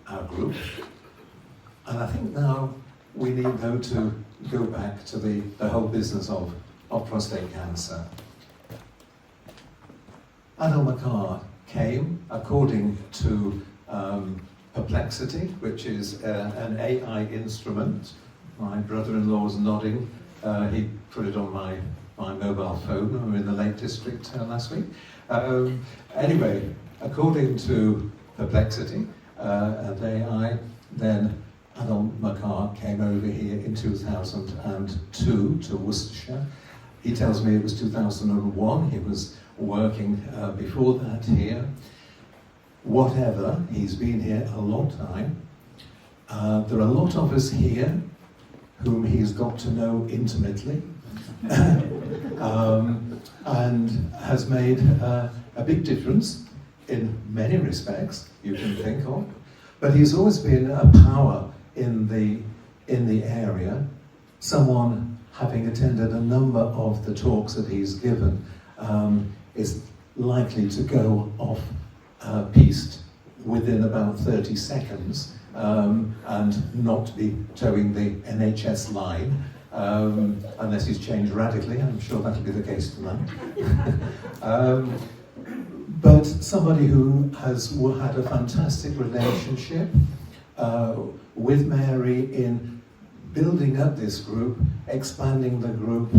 our group. And I think now we need, though, to go back to the whole business of prostate cancer. Adel Makar came according to Perplexity, which is an AI instrument. My brother-in-law's nodding. He put it on my mobile phone when we were in the Lake District last week. Anyway, according to Perplexity and AI, then Adel Makar came over here in 2002 to Worcestershire. He tells me it was 2001. He was working before that here. Whatever, he's been here a long time. There are a lot of us here whom he's got to know intimately and has made a big difference in many respects you can think of. But he's always been a power in the area, someone having attended a number of the talks that he's given is likely to go off piste within about 30 seconds and not be towing the NHS line unless he's changed radically. I'm sure that'll be the case tonight. But somebody who has had a fantastic relationship with Mary in building up this group, expanding the group,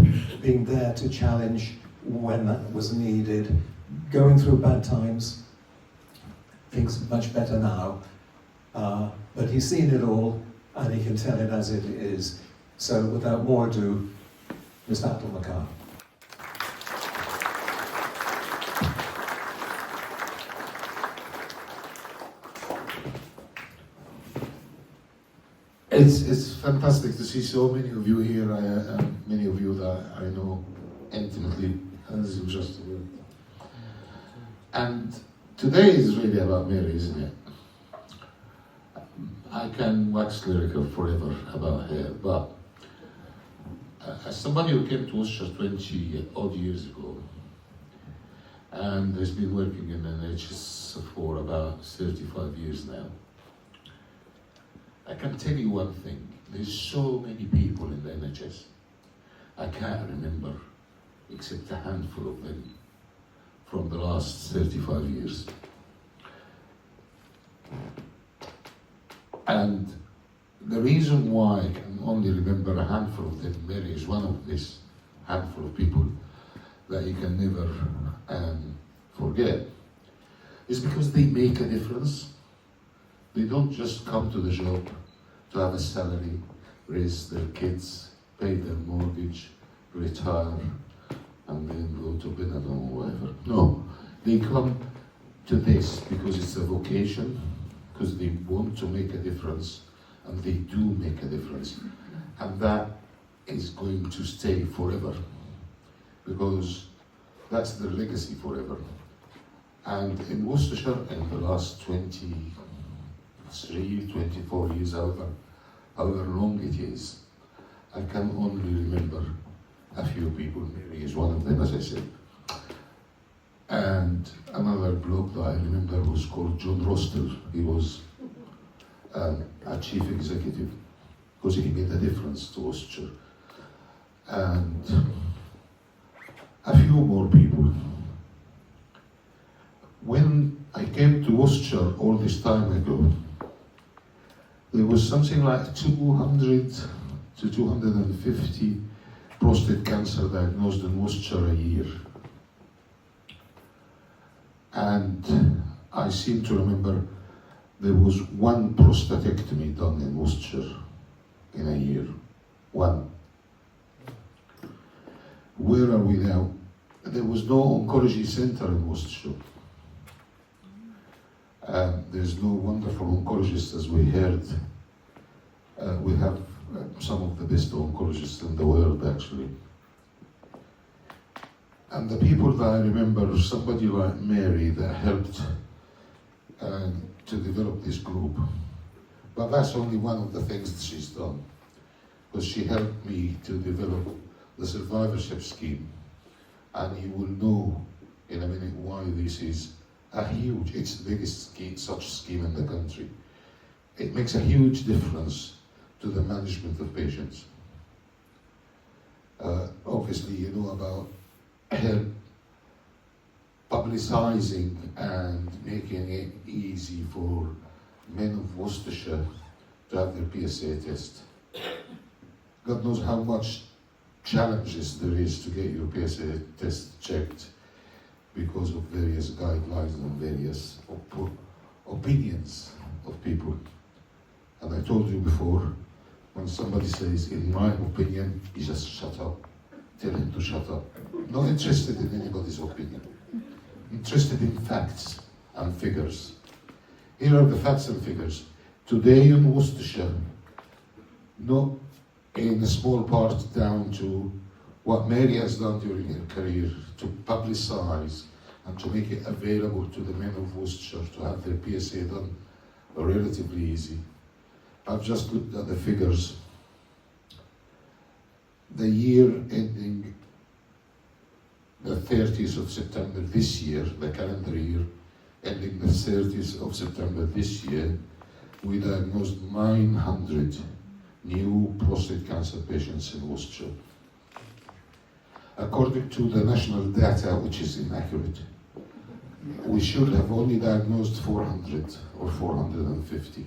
being there to challenge when that was needed, going through bad times. Things are much better now, but he's seen it all and he can tell it as it is. So without more ado, Mr. Adel Makar. It's fantastic to see so many of you here, many of you that I know intimately, as you just were. And today is really about Mary, isn't it? I can wax lyrical forever about her, but as somebody who came to Worcestershire 20 odd years ago, and has been working in the NHS for about 35 years now, I can tell you one thing, there's so many people in the NHS, I can't remember, except a handful of them, from the last 35 years. And the reason why I can only remember a handful of them, Mary is one of this handful of people that you can never forget, is because they make a difference. They don't just come to the job to have a salary, raise their kids, pay their mortgage, retire, and then go to Benidorm or whatever. No, they come to this because it's a vocation, because they want to make a difference, and they do make a difference. And that is going to stay forever, because that's their legacy forever. And in Worcestershire, in the last 23, 24 years, however long it is, I can only remember a few people. Mary is one of them, as I said. And another bloke that I remember was called John Roster. He was a chief executive, because he made a difference to Worcestershire. And a few more people. When I came to Worcestershire all this time ago, there was something like 200 to 250 prostate cancer diagnosed in Worcestershire a year. And I seem to remember there was one prostatectomy done in Worcestershire in a year. One. Where are we now? There was no oncology centre in Worcestershire. There's no wonderful oncologists, as we heard. We have some of the best oncologists in the world, actually. And the people that I remember, somebody like Mary that helped to develop this group. But that's only one of the things that she's done, because she helped me to develop the survivorship scheme. And you will know in a minute why this is it's the biggest such scheme in the country. It makes a huge difference to the management of patients. Obviously, you know about her publicising and making it easy for men of Worcestershire to have their PSA test. God knows how much challenges there is to get your PSA test checked, because of various guidelines and various opinions of people. And I told you before, when somebody says, in my opinion, you just shut up. Tell him to shut up. Not interested in anybody's opinion. Interested in facts and figures. Here are the facts and figures. Today in Worcestershire, not in a small part down to what Mary has done during her career to publicise and to make it available to the men of Worcestershire to have their PSA done relatively easy. I've just looked at the figures. The year ending the 30th of September this year, the calendar year ending the 30th of September this year, we diagnosed 900 new prostate cancer patients in Worcestershire. According to the national data, which is inaccurate, we should have only diagnosed 400 or 450.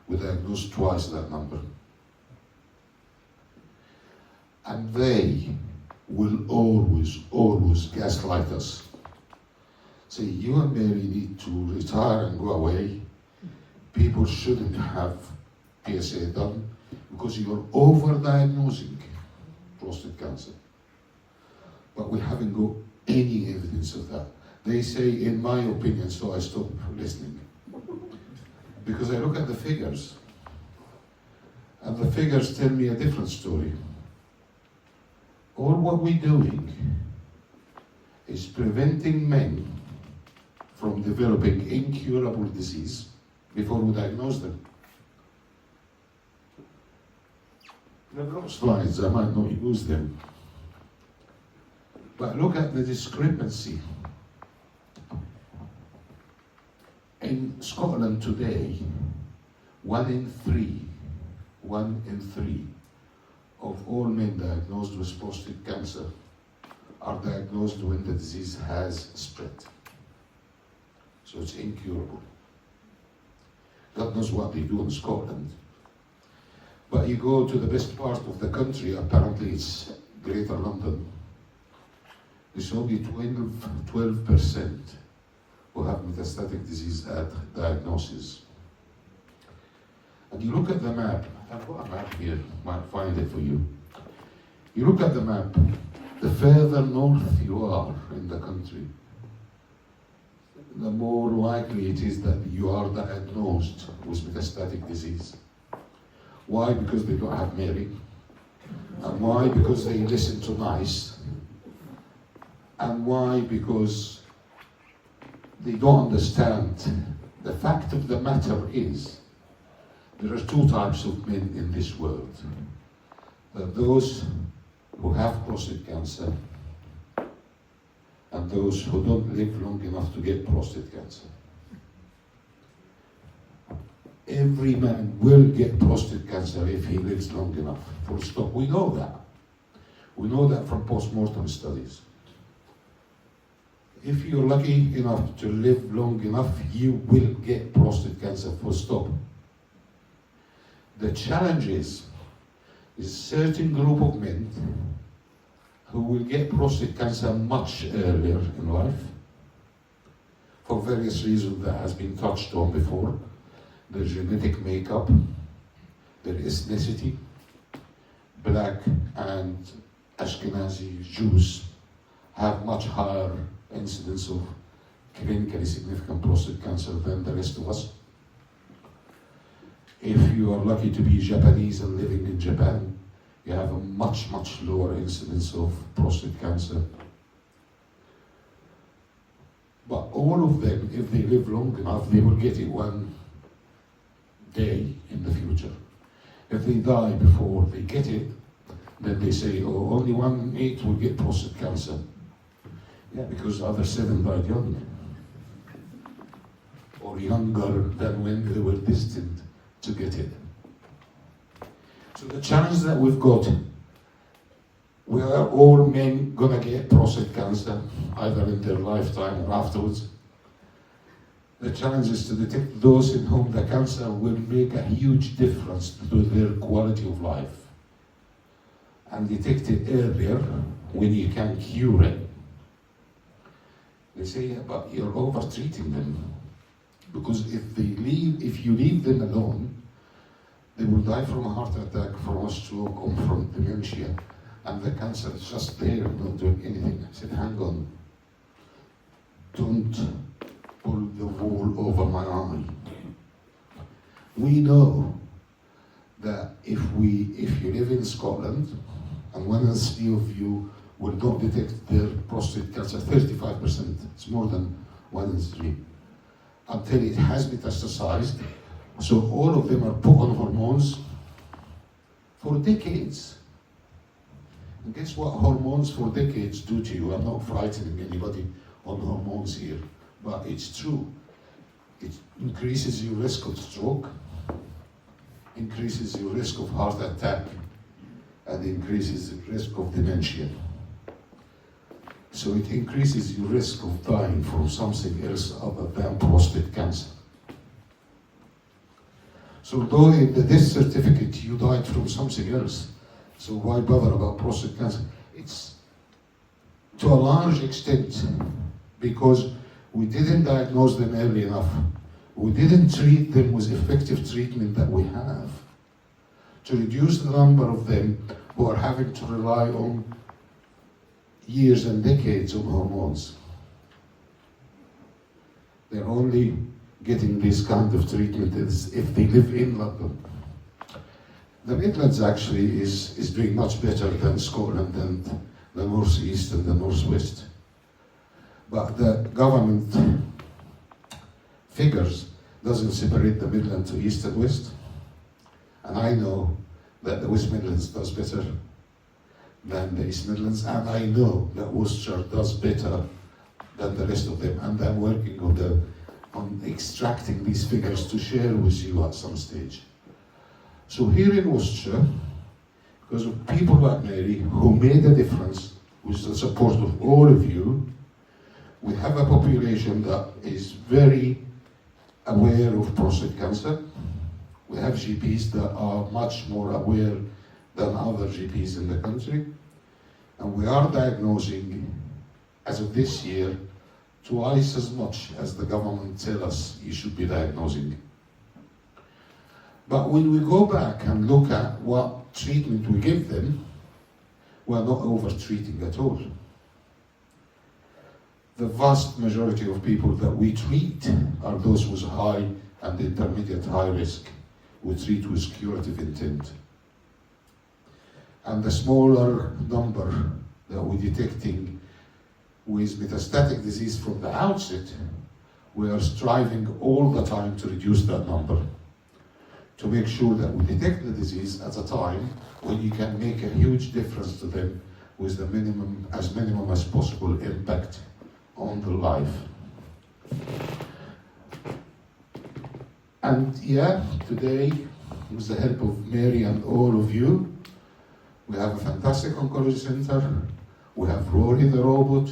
We diagnosed twice that number. And they will always gaslight us. Say, you and Mary need to retire and go away. People shouldn't have PSA done because you're over-diagnosing prostate cancer. But we haven't got any evidence of that. They say, in my opinion, so I stop listening. Because I look at the figures, and the figures tell me a different story. All what we're doing is preventing men from developing incurable disease before we diagnose them. There are slides, I might not use them. But look at the discrepancy. In Scotland today, 1 in 3 of all men diagnosed with prostate cancer are diagnosed when the disease has spread. So it's incurable. God knows what they do in Scotland. But you go to the best part of the country, apparently it's Greater London. There's only 12% who have metastatic disease at diagnosis. And you look at the map, I've got a map here, might find it for you. You look at the map, the further north you are in the country, the more likely it is that you are diagnosed with metastatic disease. Why? Because they don't have Mary. And why? Because they listen to NICE. And why? Because they don't understand. The fact of the matter is, there are two types of men in this world. There are those who have prostate cancer and those who don't live long enough to get prostate cancer. Every man will get prostate cancer if he lives long enough, full stop. We know that. We know that from post-mortem studies. If you're lucky enough to live long enough, you will get prostate cancer, full stop. The challenge is a certain group of men who will get prostate cancer much earlier in life, for various reasons that has been touched on before. Their genetic makeup, their ethnicity. Black and Ashkenazi Jews have much higher incidence of clinically significant prostate cancer than the rest of us. If you are lucky to be Japanese and living in Japan, you have a much, much lower incidence of prostate cancer. But all of them, if they live long enough, they will get it one day in the future. If they die before they get it, then they say, oh, only 1 in 8 will get prostate cancer. Yeah, because the other 7 died young. Or younger than when they were destined to get it. So the challenge that we've got, we are all men gonna get prostate cancer, either in their lifetime or afterwards. The challenge is to detect those in whom the cancer will make a huge difference to their quality of life. And detect it earlier when you can cure it. They say, yeah, but you're over-treating them. Because if you leave them alone, they will die from a heart attack, from a stroke, or from dementia. And the cancer is just there, not doing anything. I said, hang on. Don't pull the wool over my eye. We know that if you live in Scotland, and 1 in 3 of you will not detect their prostate cancer, 35%, it's more than 1 in 3, until it has metastasized. So all of them are put on hormones for decades. And guess what hormones for decades do to you? I'm not frightening anybody on hormones here, but it's true. It increases your risk of stroke, increases your risk of heart attack, and increases the risk of dementia. So it increases your risk of dying from something else other than prostate cancer. So though in the death certificate you died from something else, so why bother about prostate cancer? It's to a large extent because we didn't diagnose them early enough. We didn't treat them with effective treatment that we have to reduce the number of them who are having to rely on years and decades on hormones. They're only getting this kind of treatment if they live in London. The Midlands actually is doing much better than Scotland and the North East and the North West. But the government figures doesn't separate the Midlands to East and West. And I know that the West Midlands does better than the East Midlands, and I know that Worcestershire does better than the rest of them, and I'm working on extracting these figures to share with you at some stage. So here in Worcestershire, because of people like Mary who made a difference with the support of all of you, we have a population that is very aware of prostate cancer. We have GPs that are much more aware than other GPs in the country. And we are diagnosing, as of this year, twice as much as the government tell us you should be diagnosing. But when we go back and look at what treatment we give them, we're not over-treating at all. The vast majority of people that we treat are those with high and intermediate high risk. We treat with curative intent. And the smaller number that we're detecting with metastatic disease from the outset, we are striving all the time to reduce that number, to make sure that we detect the disease at a time when you can make a huge difference to them with the minimum as possible impact on the life. And yeah, today, with the help of Mary and all of you, we have a fantastic oncology center. We have Rory the robot.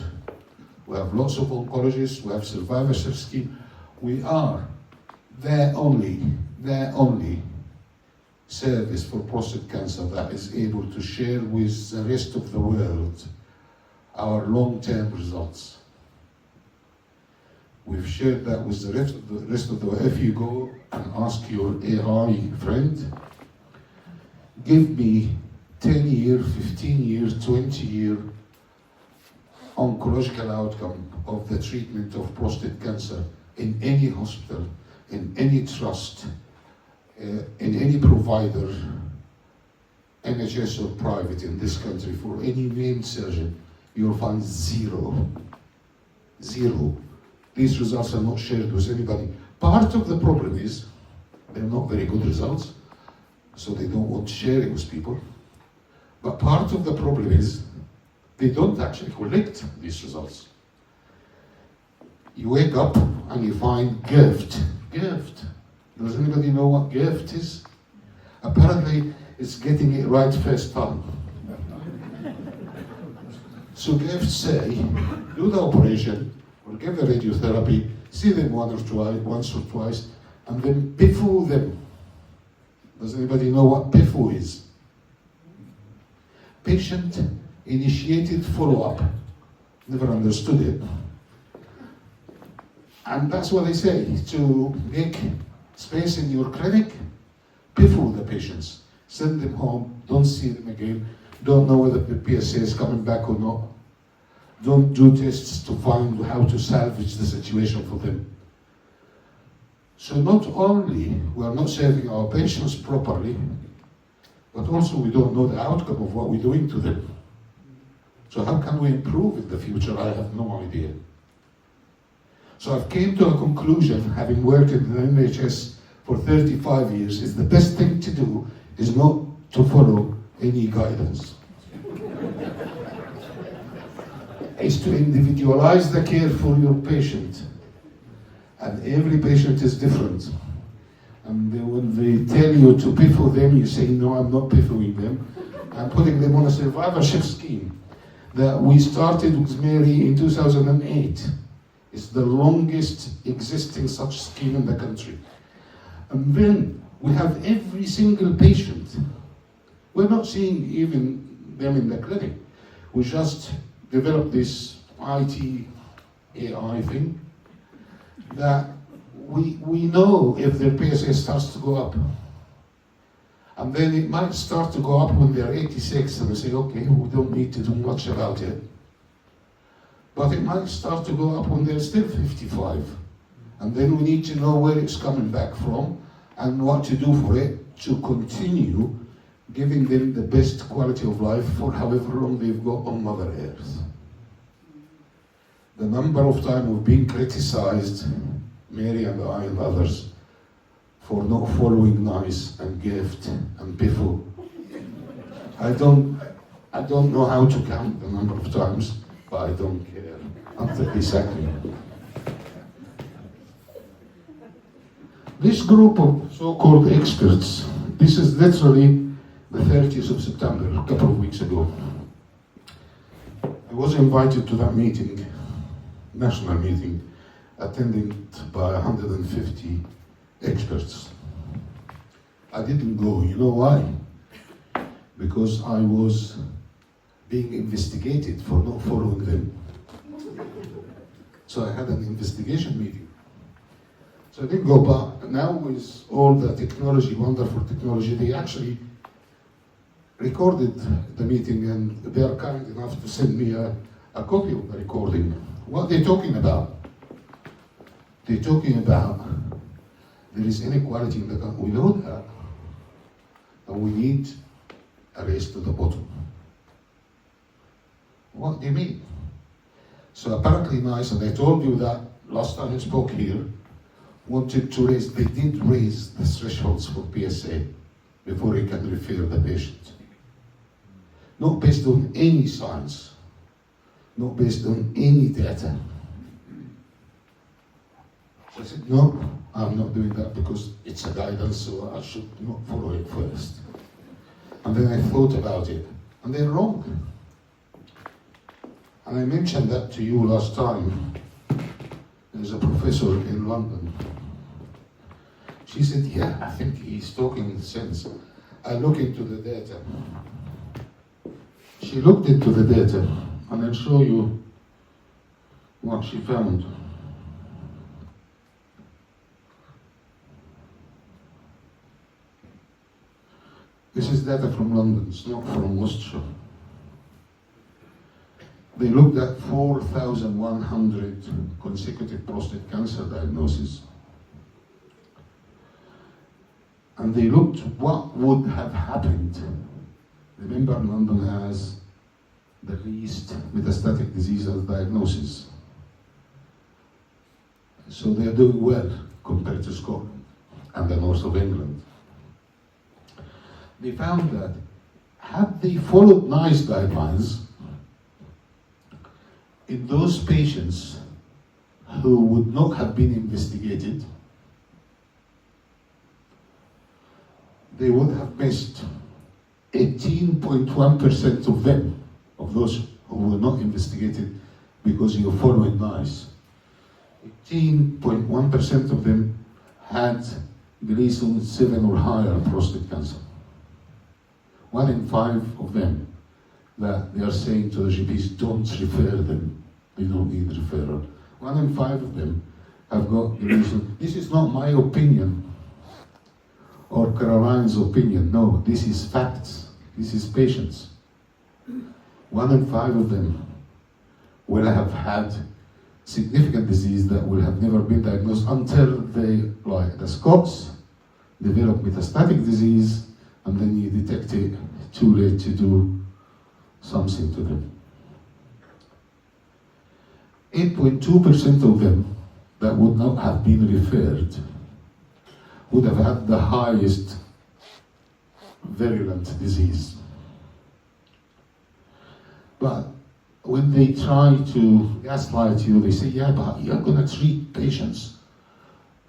We have lots of oncologists. We have survivorship scheme. We are the only service for prostate cancer that is able to share with the rest of the world our long-term results. We've shared that with the rest of the world. If you go and ask your AI friend, give me 10-year, 15-year, 20-year oncological outcome of the treatment of prostate cancer in any hospital, in any trust, in any provider, NHS or private in this country, for any named surgeon, you'll find zero. Zero. These results are not shared with anybody. Part of the problem is they're not very good results, so they don't want to share it with people. But part of the problem is they don't actually collect these results. You wake up and you find gift. Gift. Does anybody know what gift is? Apparently, it's getting it right first time. So gifts say, do the operation, or give the radiotherapy, see them once or twice, and then PIFO them. Does anybody know what PIFO is? Patient-initiated follow-up. Never understood it. And that's what they say, to make space in your clinic, PIFO the patients. Send them home, don't see them again, don't know whether the PSA is coming back or not. Don't do tests to find how to salvage the situation for them. So not only we are not serving our patients properly, but also we don't know the outcome of what we're doing to them. So how can we improve in the future? I have no idea. So I've came to a conclusion, having worked in the NHS for 35 years, is the best thing to do is not to follow any guidance. Is to individualize the care for your patient. And every patient is different. And when they tell you to PIFO them, you say, no, I'm not PIFOing them. I'm putting them on a survivorship scheme that we started with Mary in 2008. It's the longest existing such scheme in the country. And then we have every single patient. We're not seeing even them in the clinic. We just developed this IT AI thing that we know if their PSA starts to go up. And then it might start to go up when they're 86 and we say, okay, we don't need to do much about it. But it might start to go up when they're still 55. And then we need to know where it's coming back from and what to do for it to continue giving them the best quality of life for however long they've got on Mother Earth. The number of times we've been criticized, Mary and I and others, for not following NICE and GIFT and PIFO. I don't know how to count the number of times, but I don't care until they sack me. This group of so-called experts, this is literally the 30th of September, a couple of weeks ago. I was invited to that meeting, national meeting, attended by 150 experts. I didn't go. You know why? Because I was being investigated for not following them. So I had an investigation meeting. So I didn't go, but now with all the technology, wonderful technology, they actually recorded the meeting and they are kind enough to send me a copy of the recording. What they're talking about? They're talking about there is inequality in the country. We know that. And we need a race to the bottom. What do you mean? So apparently NICE, and I told you that last time I spoke here, wanted to raise, they did raise the thresholds for PSA before you can refer the patient. Not based on any science, not based on any data. So I said, no, I'm not doing that because it's a guidance, so I should not follow it first. And then I thought about it, and they're wrong. And I mentioned that to you last time. There's a professor in London. She said, yeah, I think he's talking sense. I look into the data. She looked into the data, and I'll show you what she found. This is data from London, it's not from Worcestershire. They looked at 4,100 consecutive prostate cancer diagnoses. And they looked what would have happened. Remember, London has the least metastatic disease as diagnosis. So they are doing well compared to Scotland and the north of England. They found that had they followed NICE guidelines, in those patients who would not have been investigated, they would have missed 18.1% of them, of those who were not investigated because you're following NICE. 18.1% of them had Gleason 7 or higher prostate cancer. 1 in 5 of them that they are saying to the GPs, don't refer them. They don't need referral. 1 in 5 of them have got Gleason. This is not my opinion or Caroline's opinion. No, this is facts. This is patients. 1 in 5 of them will have had significant disease that will have never been diagnosed until they, like the Scots, develop metastatic disease, and then you detect it too late to do something to them. 8.2% of them that would not have been referred would have had the highest virulent disease. But when they try to gaslight you, they say, yeah, but you're going to treat patients,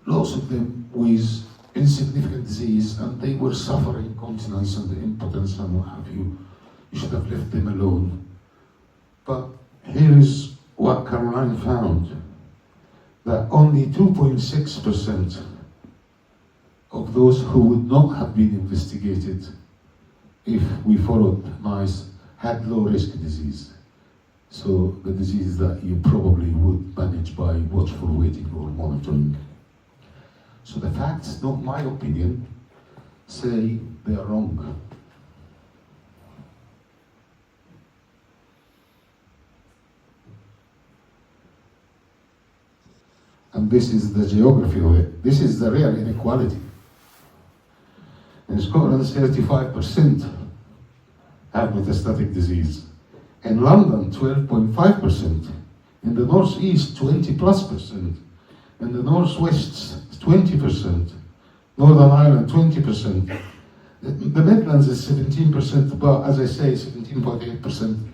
lots of them with insignificant disease, and they were suffering incontinence and impotence and what have you. You should have left them alone. But here is what Caroline found, that only 2.6% of those who would not have been investigated if we followed NICE had low-risk disease. So the disease that you probably would manage by watchful waiting or monitoring. So the facts, not my opinion, say they are wrong. And this is the geography of it. This is the real inequality. In Scotland, 35% have metastatic disease. In London, 12.5%. In the northeast, 20+%. In the northwest, 20%. Northern Ireland, 20%. The Midlands is 17%, but as I say, 17.8%.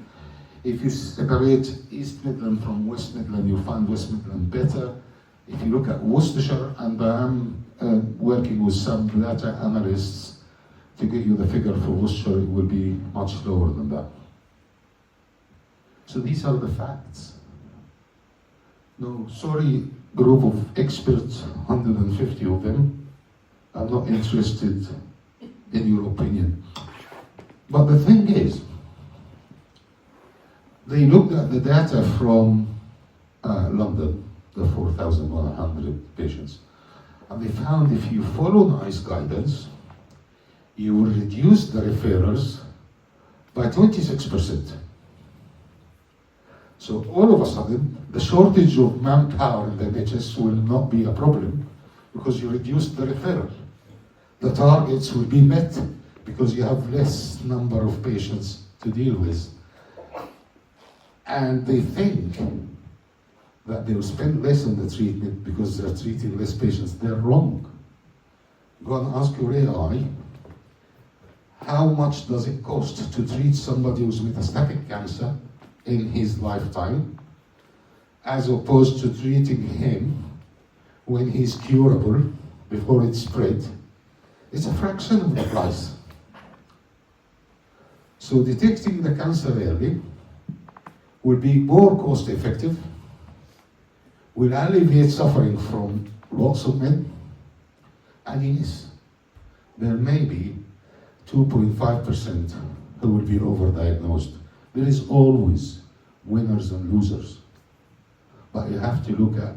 If you separate East Midland from West Midland, you'll find West Midland better. If you look at Worcestershire, and I'm working with some data analysts to give you the figure for Worcestershire, it will be much lower than that. So these are the facts. No, sorry, group of experts, 150 of them, are not interested in your opinion. But the thing is, they looked at the data from London, the 4,100 patients, and they found if you follow NICE guidance, you will reduce the referrals by 26%. So all of a sudden, the shortage of manpower in the NHS will not be a problem because you reduce the referral. The targets will be met because you have less number of patients to deal with. And they think that they will spend less on the treatment because they're treating less patients. They're wrong. Go and ask your AI, how much does it cost to treat somebody who's metastatic cancer in his lifetime, as opposed to treating him when he's curable before it's spread? It's a fraction of the price. So detecting the cancer early will be more cost effective, will alleviate suffering from lots of men, and yes, there may be 2.5% who will be overdiagnosed. There is always winners and losers, but you have to look at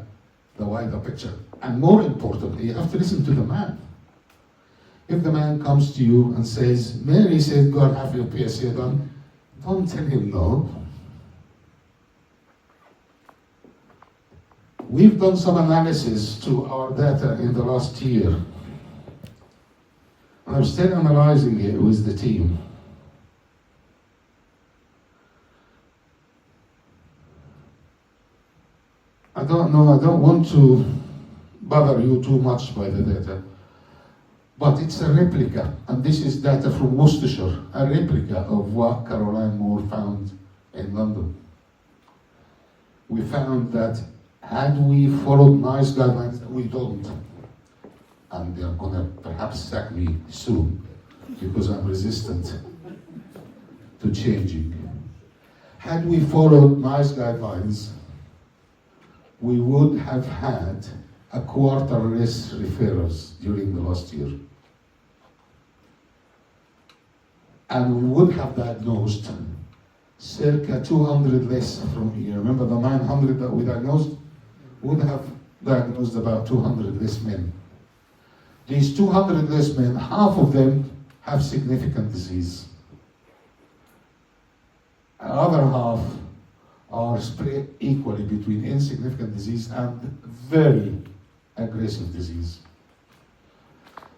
the wider picture. And more importantly, you have to listen to the man. If the man comes to you and says, Mary said, go and have your PSA done, don't tell him no. We've done some analysis to our data in the last year. And I'm still analyzing it with the team. I don't know, I don't want to bother you too much by the data, but it's a replica, and this is data from Worcestershire, a replica of what Caroline Moore found in London. We found that had we followed NICE guidelines, we don't, and they're gonna perhaps sack me soon because I'm resistant to changing. Had we followed NICE guidelines, we would have had a quarter less referrals during the last year. And we would have diagnosed circa 200 less from here. Remember the 900 that we diagnosed? Would have diagnosed about 200 less men. These 200 less men, half of them have significant disease. Another half are spread equally between insignificant disease and very aggressive disease.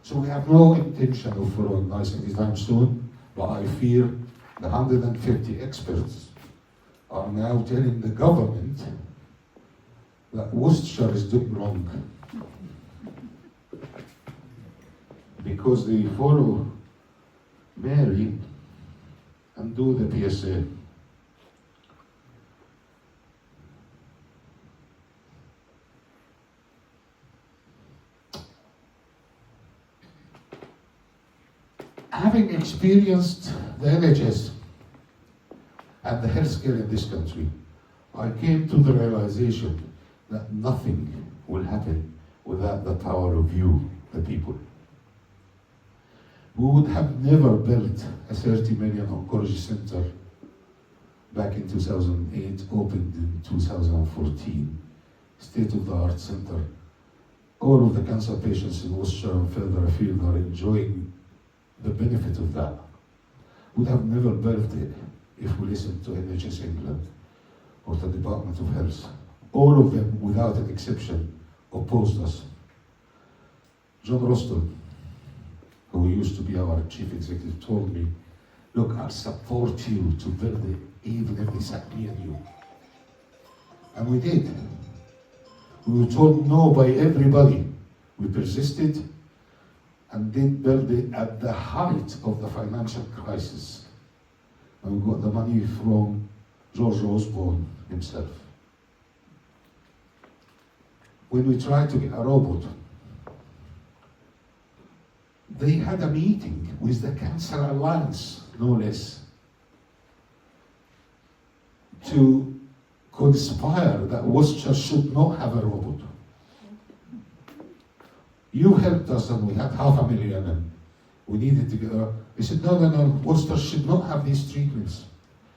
So we have no intention of following NICE anytime soon, but I fear the 150 experts are now telling the government that Worcestershire is doing wrong because they follow Mary and do the PSA. Having experienced the NHS and the healthcare in this country, I came to the realization that nothing will happen without the power of you, the people. We would have never built a 30 million oncology center back in 2008, opened in 2014, state-of-the-art center. All of the cancer patients in Worcestershire and further afield are enjoying the benefit of that. Would have never built it if we listened to NHS England or the Department of Health. All of them, without an exception, opposed us. John Roston, who used to be our chief executive, told me, look, I'll support you to build it, even if they sack me and you. And we did. We were told no by everybody. We persisted and did build it at the height of the financial crisis. And we got the money from George Osborne himself. When we tried to get a robot, they had a meeting with the Cancer Alliance, no less, to conspire that Worcestershire should not have a robot. You helped us and we had 500,000 We needed to get her. They said, no, Worcester should not have these treatments.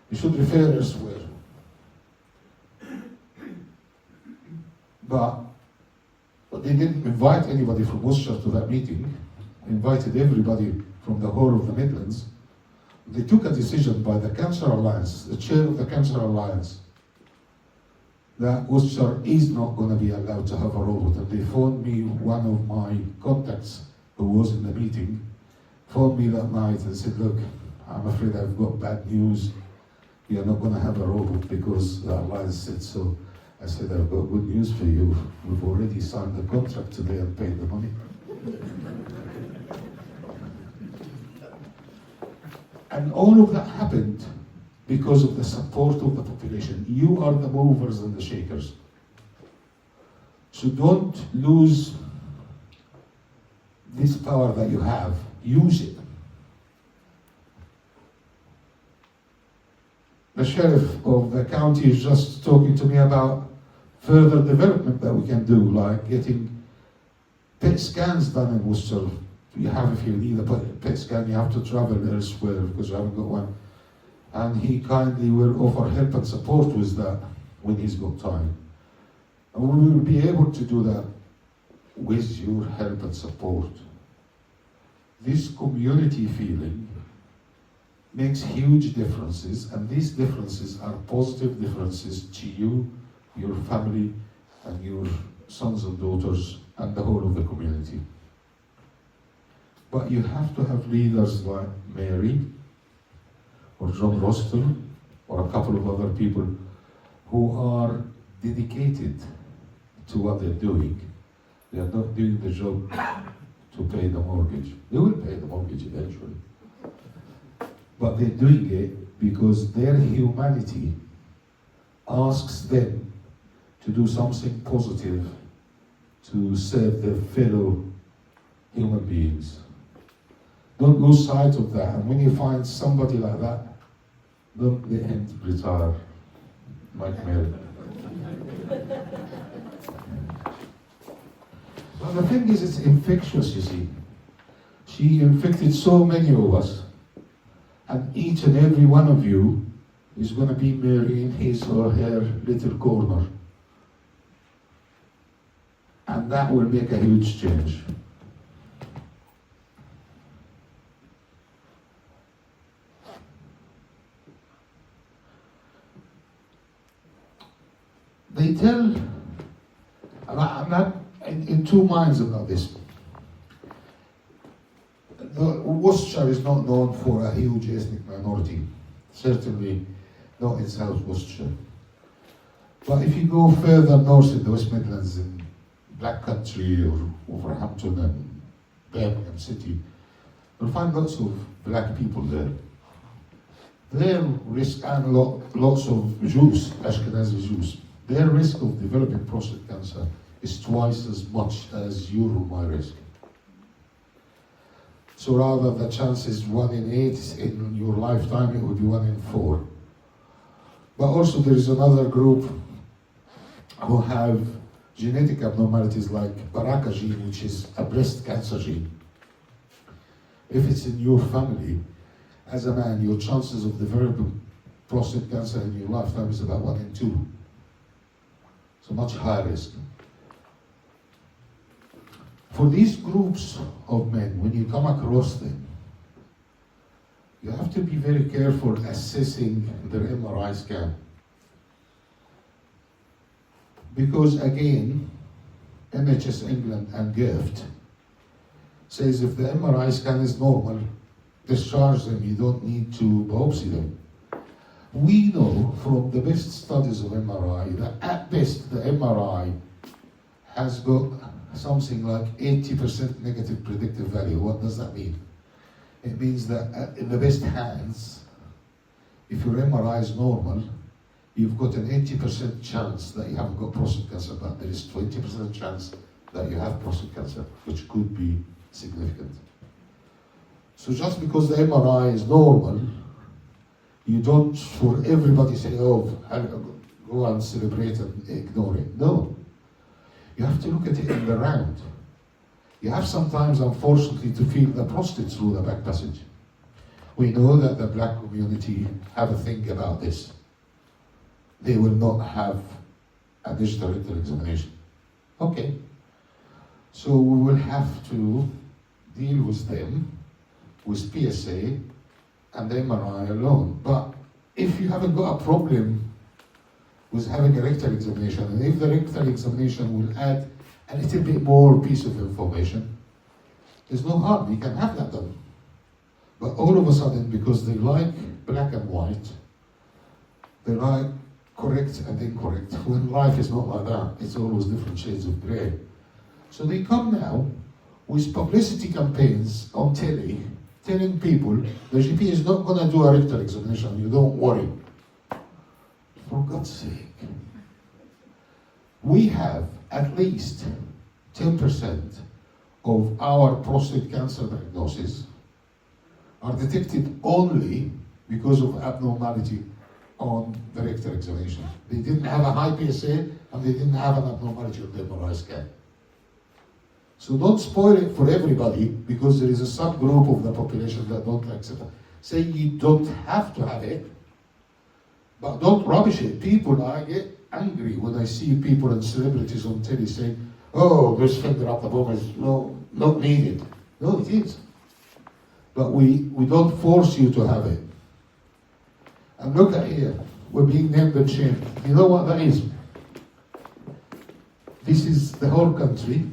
They should refer elsewhere. But they didn't invite anybody from Worcestershire to that meeting. They invited everybody from the whole of the Midlands. They took a decision by the Cancer Alliance, the chair of the Cancer Alliance, that Worcestershire is not going to be allowed to have a robot. And they phoned me, one of my contacts who was in the meeting, phoned me that night and said, look, I'm afraid I've got bad news. You're not going to have a robot because the Alliance said so. I said, I've got good news for you. We've already signed the contract today and paid the money. And all of that happened because of the support of the population. You are the movers and the shakers. So don't lose this power that you have. Use it. The sheriff of the county is just talking to me about further development that we can do, like getting PET scans done in Worcester. If you need a PET scan, you have to travel elsewhere because you haven't got one. And he kindly will offer help and support with that when he's got time. And we will be able to do that with your help and support. This community feeling makes huge differences, and these differences are positive differences to you, your family, and your sons and daughters, and the whole of the community. But you have to have leaders like Mary, or John Roster, or a couple of other people who are dedicated to what they're doing. They are not doing the job to pay the mortgage. They will pay the mortgage eventually. But they're doing it because their humanity asks them to do something positive to serve their fellow human beings. Don't lose sight of that. And when you find somebody like that, don't let him retire, like Mary. Well, the thing is, it's infectious, you see. She infected so many of us. And each and every one of you is going to be Mary in his or her little corner. And that will make a huge change. They tell, and I'm not in two minds about this. Worcestershire is not known for a huge ethnic minority, certainly not in South Worcestershire. But if you go further north in the West Midlands, in Black Country or Wolverhampton and Birmingham City, you'll find lots of black people there. Their risk, and lots of Jews, Ashkenazi Jews, their risk of developing prostate cancer is twice as much as your or my risk. So rather the chance is 1 in 8 in your lifetime, it would be 1 in 4. But also there is another group who have genetic abnormalities like BRCA gene, which is a breast cancer gene. If it's in your family, as a man, your chances of developing prostate cancer in your lifetime is about 1 in 2. So much higher risk. For these groups of men, when you come across them, you have to be very careful assessing their MRI scan. Because again, NHS England and GIFT says if the MRI scan is normal, discharge them, you don't need to biopsy them. We know from the best studies of MRI that at best the MRI has got something like 80% negative predictive value. What does that mean? It means that in the best hands, if your MRI is normal, you've got an 80% chance that you haven't got prostate cancer, but there is 20% chance that you have prostate cancer, which could be significant. So just because the MRI is normal, you don't, for everybody say, oh, I'll go and celebrate and ignore it. No. You have to look at it in the round. You have sometimes, unfortunately, to feed the prostate through the back passage. We know that the black community have a thing about this. They will not have a digital rectal examination. Okay. So we will have to deal with them with PSA and MRI alone. But if you haven't got a problem with having a rectal examination, and if the rectal examination will add a little bit more piece of information, there's no harm, you can have that done. But all of a sudden, because they like black and white, they like correct and incorrect, when life is not like that, it's always different shades of grey. So they come now with publicity campaigns on telly, telling people the GP is not going to do a rectal examination, you don't worry. For God's sake. We have at least 10% of our prostate cancer diagnoses are detected only because of abnormality on the rectal examination. They didn't have a high PSA and they didn't have an abnormality on the MRI scan. So don't spoil it for everybody because there is a subgroup of the population that don't accept it. Say you don't have to have it, but don't rubbish it. I get angry when I see people and celebrities on telly saying, oh, this finger up the bum is not needed. No, it is. But we don't force you to have it. And look at here, we're being named and shamed. You know what that is? This is the whole country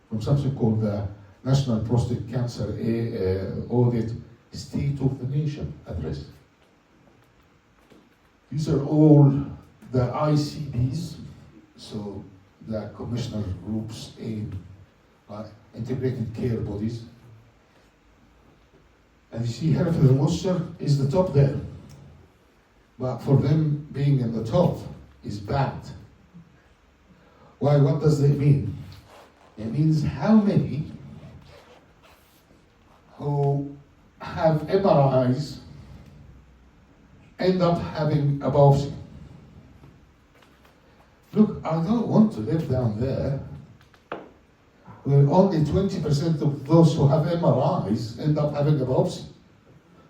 from something called the National Prostate Cancer Audit State of the Nation address. These are all the ICBs, so the commissioner groups in integrated care bodies. And you see Hereford and Worcestershire is the top there. But for them being in the top is bad. Why? What does that mean? It means how many who have MRIs end up having a biopsy. Look, I don't want to live down there where only 20% of those who have MRIs end up having a biopsy.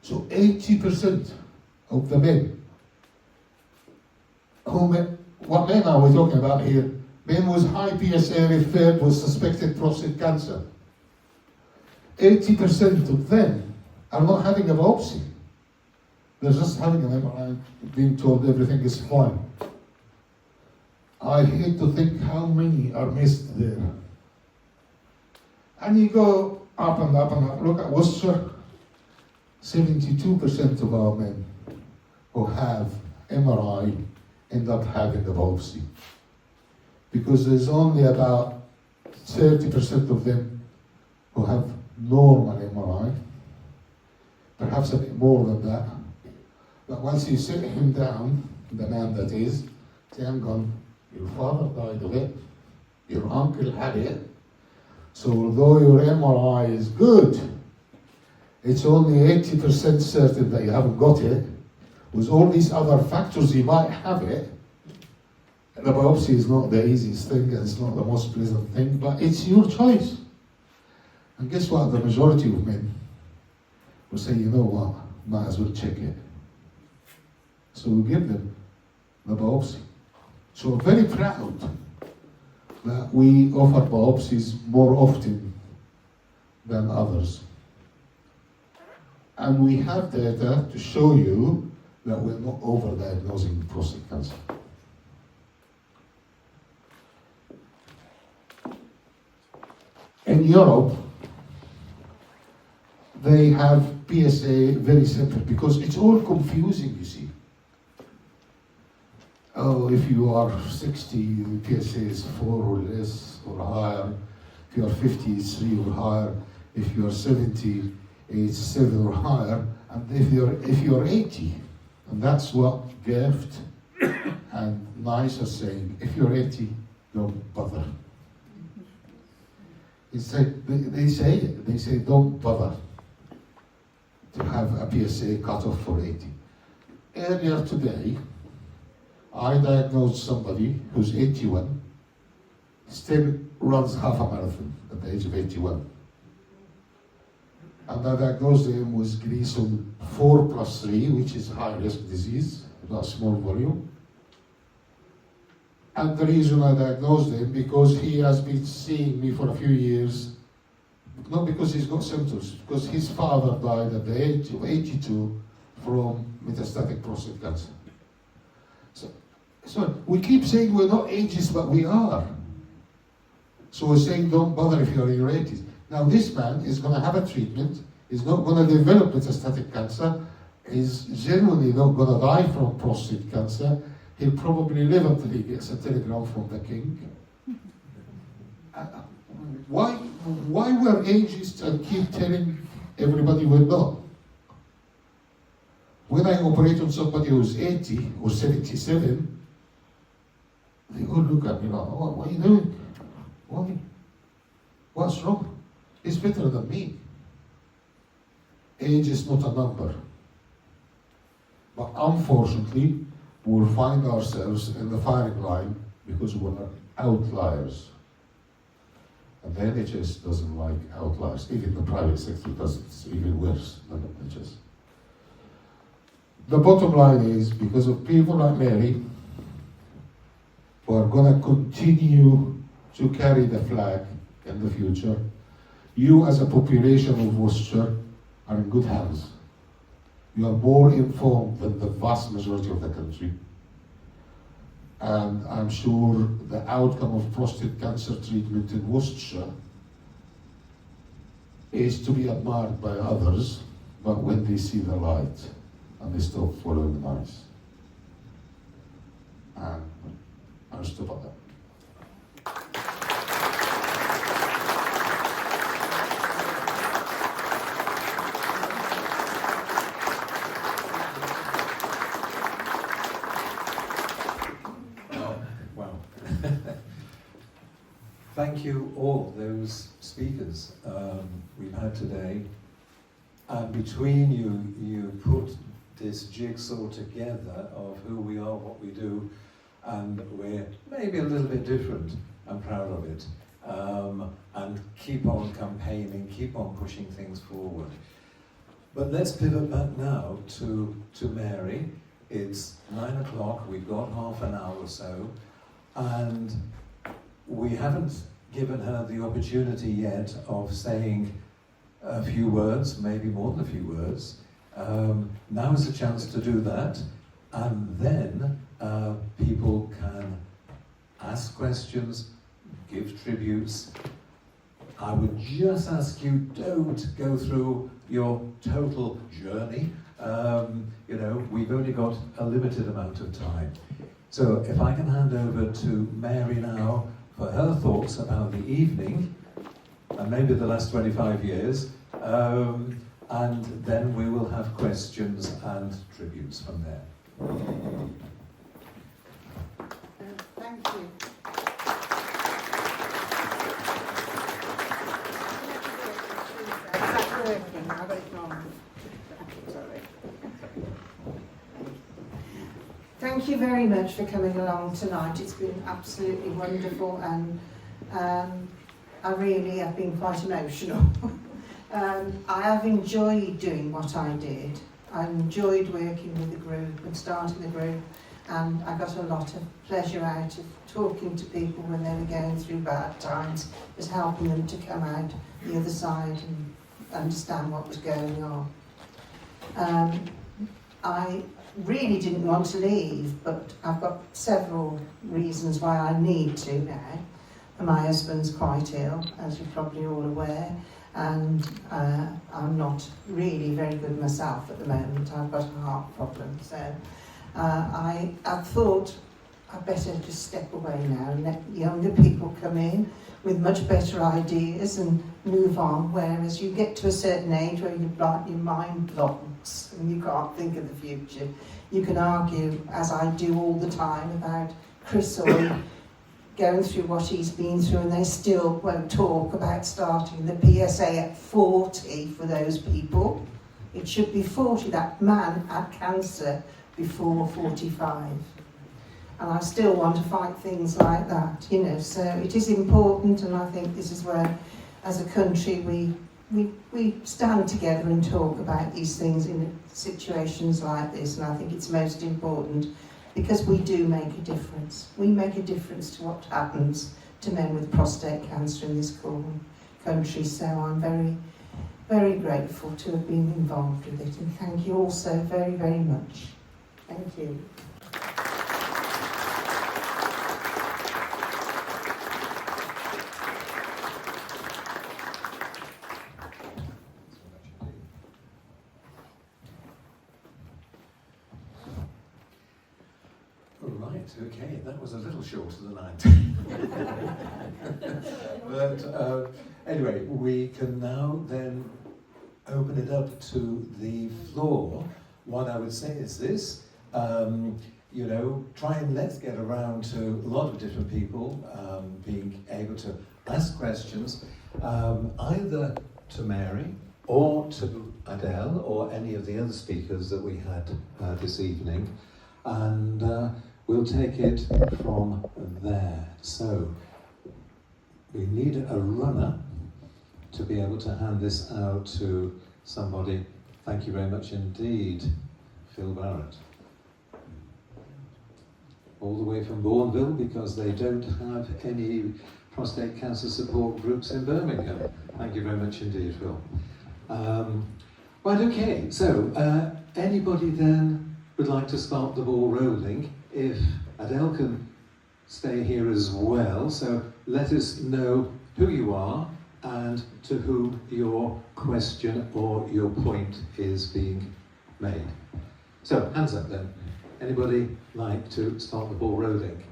So 80% of the men, what men are we talking about here? Men with high PSA referred with suspected prostate cancer. 80% of them are not having a biopsy. They're just having an MRI, being told everything is fine. I hate to think how many are missed there. And you go up and up and up. Look at Worcestershire. 72% of our men who have MRI end up having a biopsy. Because there's only about 30% of them who have normal MRI, perhaps a bit more than that. But once you sit him down, the man that is, say, hang on, your father died of it, your uncle had it, so although your MRI is good, it's only 80% certain that you haven't got it. With all these other factors, you might have it. The biopsy is not the easiest thing, and it's not the most pleasant thing, but it's your choice. And guess what? The majority of men will say, you know what, might as well check it. So we give them the biopsy. So we're very proud that we offer biopsies more often than others. And we have data to show you that we're not overdiagnosing prostate cancer. In Europe, they have PSA very simple because it's all confusing, you see. Oh, if you are 60, the PSA is 4 or less or higher. If you are 50, it's 3 or higher. If you are 70, it's 7 or higher. And if you're 80, and that's what Gift and NICE are saying, if you're 80, don't bother. It's like they say don't bother to have a PSA cutoff for 80. Earlier today, I diagnosed somebody who's 81, still runs half a marathon at the age of 81. And I diagnosed him with Gleason 4+3, which is high-risk disease, not small volume. And the reason I diagnosed him, because he has been seeing me for a few years, not because he's got symptoms, because his father died at the age of 82 from metastatic prostate cancer. So we keep saying we're not ageist, but we are. So we're saying don't bother if you're in your 80s. Now this man is going to have a treatment, he's not going to develop metastatic cancer, he's generally not going to die from prostate cancer, he'll probably live until he gets a telegram from the king. Why we're ageist and keep telling everybody we're not? When I operate on somebody who's 80 or 77, they all look at me like, oh, what are you doing? Why? What's wrong? He's better than me. Age is not a number. But unfortunately, we'll find ourselves in the firing line because we're outliers. And the NHS doesn't like outliers. Even the private sector doesn't. It's even worse than the NHS. The bottom line is, because of people like Mary, who are going to continue to carry the flag in the future, you as a population of Worcestershire are in good hands. You are more informed than the vast majority of the country. And I'm sure the outcome of prostate cancer treatment in Worcestershire is to be admired by others, but when they see the light and they stop following the noise. And I'll stop at that. Thank you all, those speakers we've had today. And between you, you put this jigsaw together of who we are, what we do, and we're maybe a little bit different. I'm proud of it. And keep on campaigning, keep on pushing things forward. But let's pivot back now to Mary. It's 9 o'clock, we've got half an hour or so, and we haven't given her the opportunity yet of saying a few words, maybe more than a few words. Now is the chance to do that, and then people can ask questions, give tributes. I would just ask you, don't go through your total journey. You know, we've only got a limited amount of time. So if I can hand over to Mary now for her thoughts about the evening, and maybe the last 25 years, and then we will have questions and tributes from there. Thank you. Is that working? I got it wrong. Sorry. Thank you very much for coming along tonight. It's been absolutely wonderful, and I really have been quite emotional. I have enjoyed doing what I did. I enjoyed working with the group and starting the group, and I got a lot of pleasure out of talking to people when they were going through bad times, just helping them to come out the other side and understand what was going on. I really didn't want to leave, but I've got several reasons why I need to now. My husband's quite ill, as you're probably all aware, and I'm not really very good myself at the moment. I've got a heart problem, so I thought I'd better just step away now and let younger people come in with much better ideas and move on, whereas you get to a certain age where your mind blocks and you can't think of the future. You can argue, as I do all the time, about Chris or going through what he's been through, and they still won't talk about starting the PSA at 40 for those people. It should be 40. That man had cancer before 45. and I still want to fight things like that, you know. So it is important, and I think this is where, as a country, we stand together and talk about these things in situations like this, and I think it's most important because we do make a difference. We make a difference to what happens to men with prostate cancer in this country, so I'm very, very grateful to have been involved with it, and thank you all so very, very much. Thank you. Right, okay, that was a little shorter than I did. But anyway, we can now then open it up to the floor. What I would say is this, you know, let's get around to a lot of different people being able to ask questions, either to Mary or to Adel or any of the other speakers that we had this evening, and we'll take it from there. So we need a runner to be able to hand this out to somebody. Thank you very much indeed, Phil Barrett. All the way from Bourneville, because they don't have any prostate cancer support groups in Birmingham. Thank you very much indeed, Phil. Right, okay, so anybody then would like to start the ball rolling? If Adel can stay here as well, so let us know who you are and to whom your question or your point is being made. So, hands up then. Anybody like to start the ball rolling?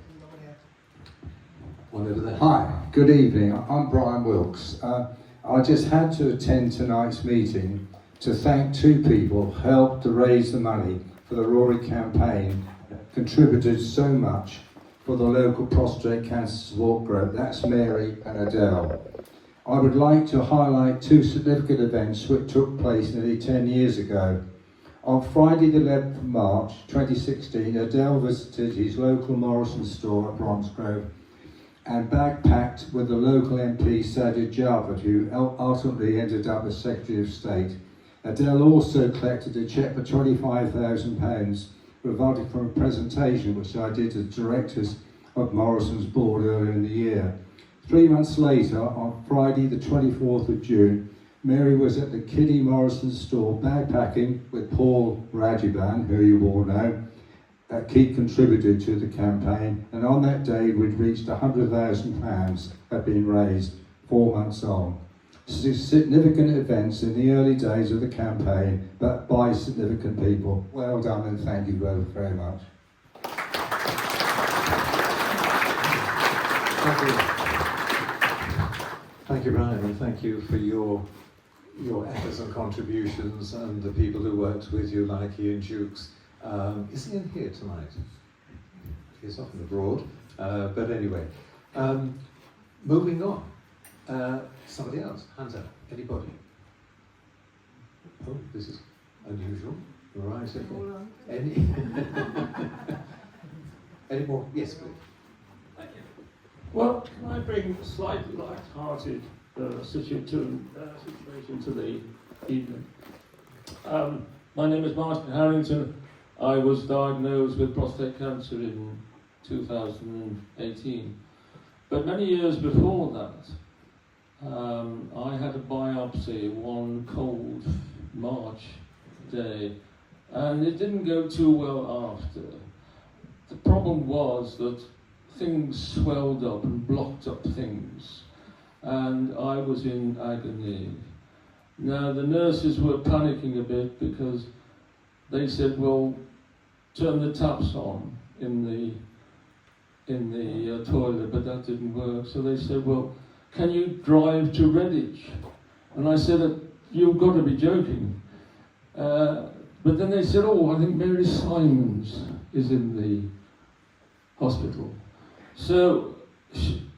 One over there. Hi, good evening. I'm Brian Wilkes. I just had to attend tonight's meeting to thank two people who helped to raise the money for the Rory campaign, contributed so much for the local prostate cancer support group. That's Mary and Adele. I would like to highlight two significant events which took place nearly 10 years ago. On Friday the 11th of March 2016, Adele visited his local Morrison store at Bromsgrove and bagpacked with the local MP Sajid Javid, who ultimately ended up as Secretary of State. Adele also collected a cheque for £25,000 resulting from a presentation which I did to directors of Morrison's board earlier in the year. 3 months later, on Friday the 24th of June, Mary was at the Kiddie Morrison store bagpacking with Paul Rajiban, who you all know. He contributed to the campaign, and on that day we'd reached £100,000 had been raised 4 months on. Significant events in the early days of the campaign, but by significant people. Well done, and thank you both very much. Thank you. Thank you, Brian, and thank you for your efforts and contributions, and the people who worked with you, like Ian Jukes. Is he in here tonight? He's often abroad, but anyway. Moving on. Somebody else, hands up, anybody? Oh, this is unusual. Right, okay. Any more? Yes, please. Thank you. Well, can I bring a slightly light-hearted situation to the evening? My name is Martin Harrington. I was diagnosed with prostate cancer in 2018. But many years before that, I had a biopsy one cold March day, and it didn't go too well after. The problem was that things swelled up and blocked up things, and I was in agony. Now the nurses were panicking a bit because they said, well, turn the taps on in the toilet, but that didn't work. So they said, well, can you drive to Redditch? And I said, you've got to be joking. But then they said, oh, I think Mary Symons is in the hospital. So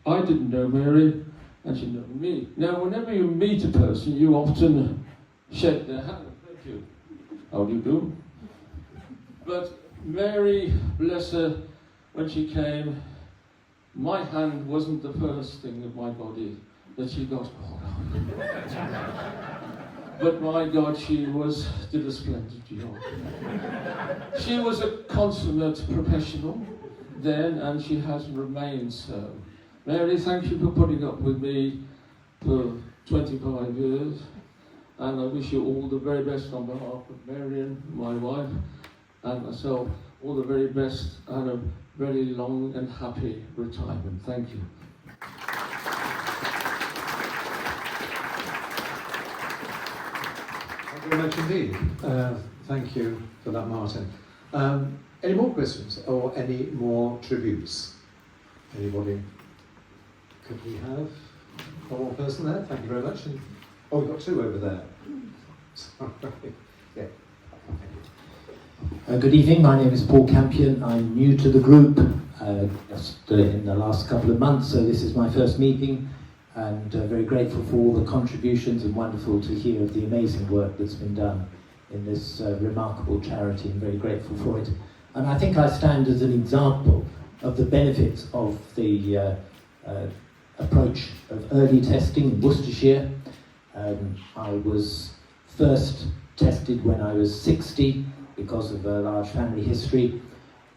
I didn't know Mary, and she didn't know me. Now, whenever you meet a person, you often shake their hand. Thank you. How do you do? But Mary, bless her, when she came, my hand wasn't the first thing of my body that she got hold of. But my God, she did a splendid job. She was a consummate professional then, and she has remained so. Mary, thank you for putting up with me for 25 years, and I wish you all the very best on behalf of Marion, my wife, and myself, all the very best and a very long and happy retirement. Thank you. Thank you very much indeed. Thank you for that, Martin. Any more questions or any more tributes? Anybody? Could we have one more person there? Thank you very much. And, oh, we've got two over there. Sorry. Yeah. Good evening, my name is Paul Campion. I'm new to the group just in the last couple of months, so this is my first meeting, and very grateful for all the contributions and wonderful to hear of the amazing work that's been done in this remarkable charity, and very grateful for it. And I think I stand as an example of the benefits of the approach of early testing in Worcestershire. I was first tested when I was 60 because of a large family history,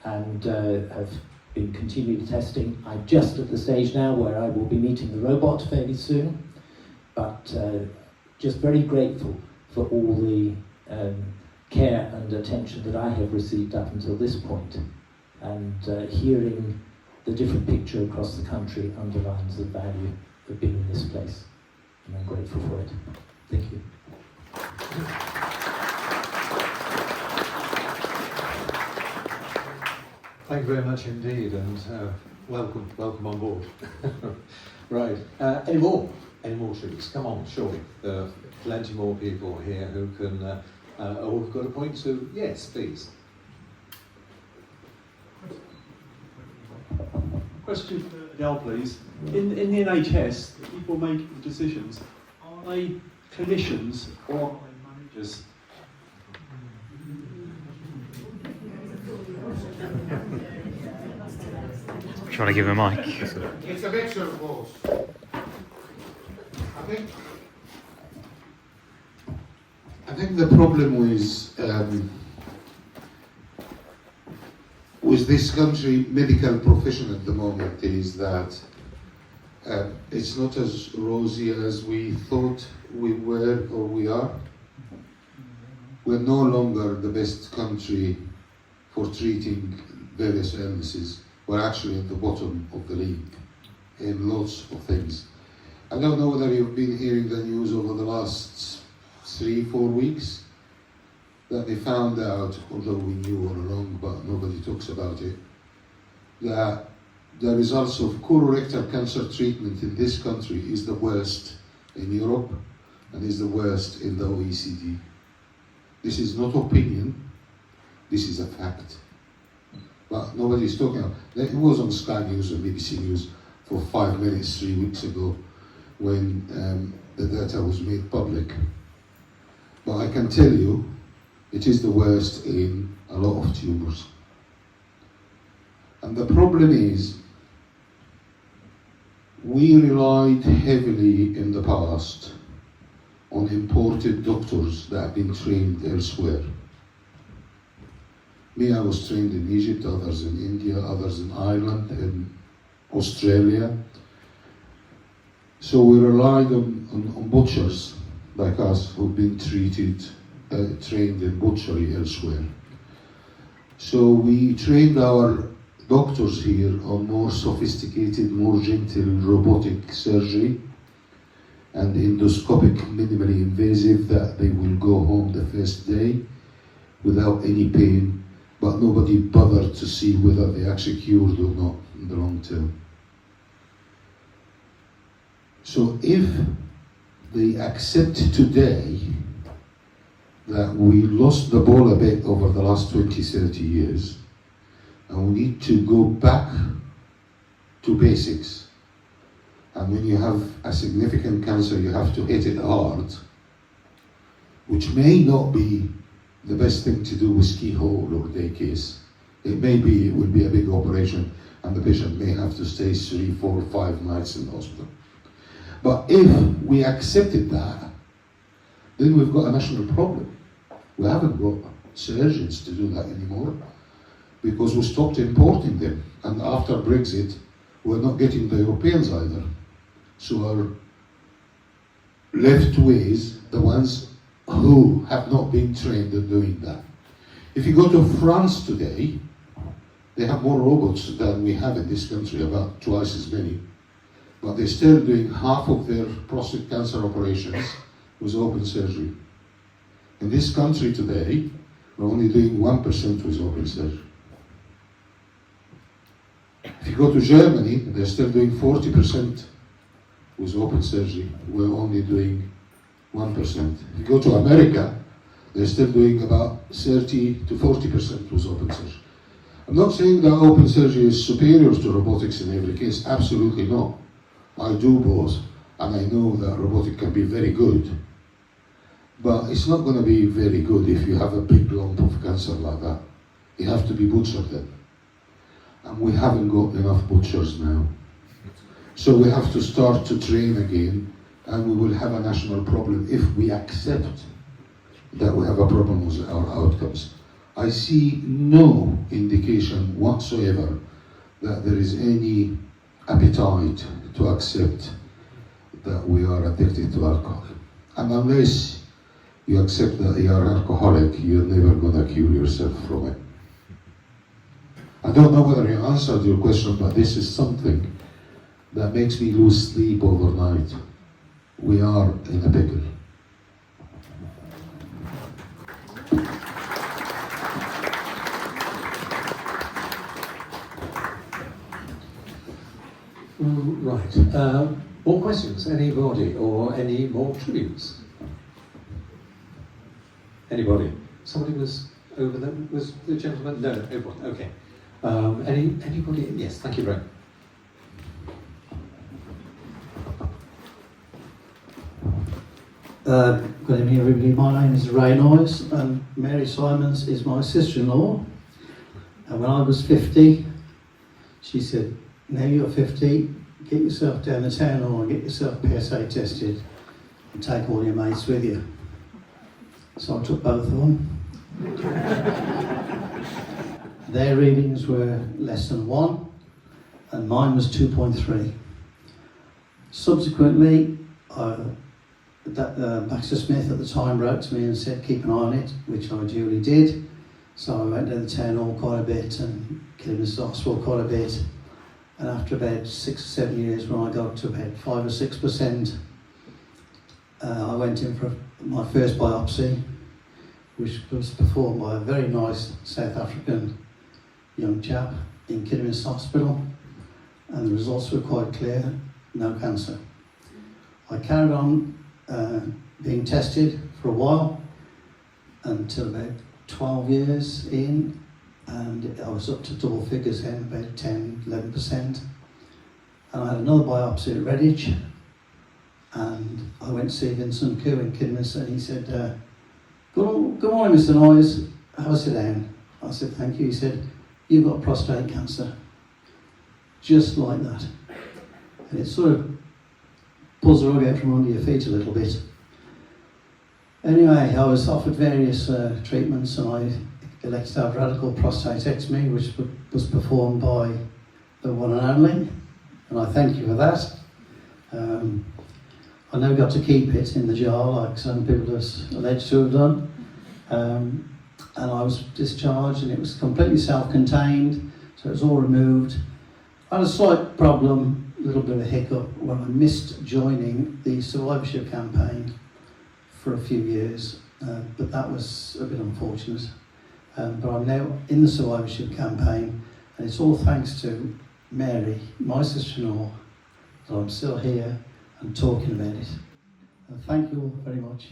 and have been continued testing. I'm just at the stage now where I will be meeting the robot fairly soon, but just very grateful for all the care and attention that I have received up until this point, and hearing the different picture across the country underlines the value of being in this place, and I'm grateful for it. Thank you. Thank you very much indeed, and welcome on board. Right, any more tributes? Come on, surely. There are plenty more people here who can, or who've got a point to, yes, please. Question for Adel, please. In the NHS, the people making the decisions, are they clinicians or are they managers? Trying to give him a mic. It's a mixture of both. I think the problem with this country medical profession at the moment is that it's not as rosy as we thought we were or we are. We're no longer the best country for treating various illnesses. We're actually at the bottom of the league in lots of things. I don't know whether you've been hearing the news over the last 3-4 weeks that they found out, although we knew all along, but nobody talks about it, that the results of colorectal cancer treatment in this country is the worst in Europe and is the worst in the OECD. This is not opinion, this is a fact. But nobody's talking about it. It was on Sky News and BBC News for 5 minutes 3 weeks ago when the data was made public. But I can tell you, it is the worst in a lot of tumours. And the problem is, we relied heavily in the past on imported doctors that have been trained elsewhere. Me, I was trained in Egypt, others in India, others in Ireland, in Australia. So we relied on butchers like us who've been trained in butchery elsewhere. So we trained our doctors here on more sophisticated, more gentle robotic surgery and endoscopic, minimally invasive, that they will go home the first day without any pain, but nobody bothered to see whether they actually cured or not in the long term. So if they accept today that we lost the ball a bit over the last 20-30 years, and we need to go back to basics, and when you have a significant cancer you have to hit it hard, which may not be the best thing to do with keyhole or day case. It will be a big operation, and the patient may have to stay 3, 4, 5 nights in the hospital. But if we accepted that, then we've got a national problem. We haven't got surgeons to do that anymore because we stopped importing them. And after Brexit, we're not getting the Europeans either. So our left ways, the ones who have not been trained in doing that. If you go to France today, they have more robots than we have in this country, about twice as many. But they're still doing half of their prostate cancer operations with open surgery. In this country today, we're only doing 1% with open surgery. If you go to Germany, they're still doing 40% with open surgery. We're only doing 1%. If you go to America, they're still doing about 30 to 40% with open surgery. I'm not saying that open surgery is superior to robotics in every case, absolutely not. I do both, and I know that robotic can be very good. But it's not going to be very good if you have a big lump of cancer like that. You have to be butchered then. And we haven't got enough butchers now. So we have to start to train again, and we will have a national problem if we accept that we have a problem with our outcomes. I see no indication whatsoever that there is any appetite to accept that we are addicted to alcohol. And unless you accept that you are alcoholic, you're never going to cure yourself from it. I don't know whether you answered your question, but this is something that makes me lose sleep overnight. We are in a pickle. Right. More questions? Anybody? Or any more tributes? Anybody? Somebody was over there? Was the gentleman? No, everyone. Okay. Anybody? Yes, thank you, Ray. Good evening, everybody. My name is Ray Noyes, and Mary Symons is my sister-in-law. And when I was 50, she said, "Now you're 50, get yourself down the town hall and get yourself PSA tested and take all your mates with you." So I took both of them. Their readings were less than 1, and mine was 2.3. Subsequently, Baxter Smith at the time wrote to me and said, "Keep an eye on it," which I duly did. So I went down the town hall quite a bit and Kidderminster Hospital quite a bit. And after about 6 or 7 years, when I got up to about 5 or 6%, I went in for my first biopsy, which was performed by a very nice South African young chap in Kidderminster Hospital, and the results were quite clear: no cancer. I carried on being tested for a while until about 12 years in, and I was up to double figures then, about 10, 11%. And I had another biopsy at Redditch, and I went to see Vincent Koo in Kidderminster, and he said, Good morning, Mr. Noyes, have a sit down. I said, "Thank you." He said, "You've got prostate cancer." Just like that. And it sort of pulls the rug out from under your feet a little bit. Anyway, I was offered various treatments, and I elected to have radical prostatectomy, which was performed by the one and only, and I thank you for that. I never got to keep it in the jar like some people are alleged to have done. And I was discharged, and it was completely self-contained, so it was all removed. I had a slight problem, a little bit of a hiccup, when I missed joining the survivorship campaign for a few years, but that was a bit unfortunate. But I'm now in the survivorship campaign, and it's all thanks to Mary, my sister-in-law, that I'm still here and talking about it. Thank you all very much.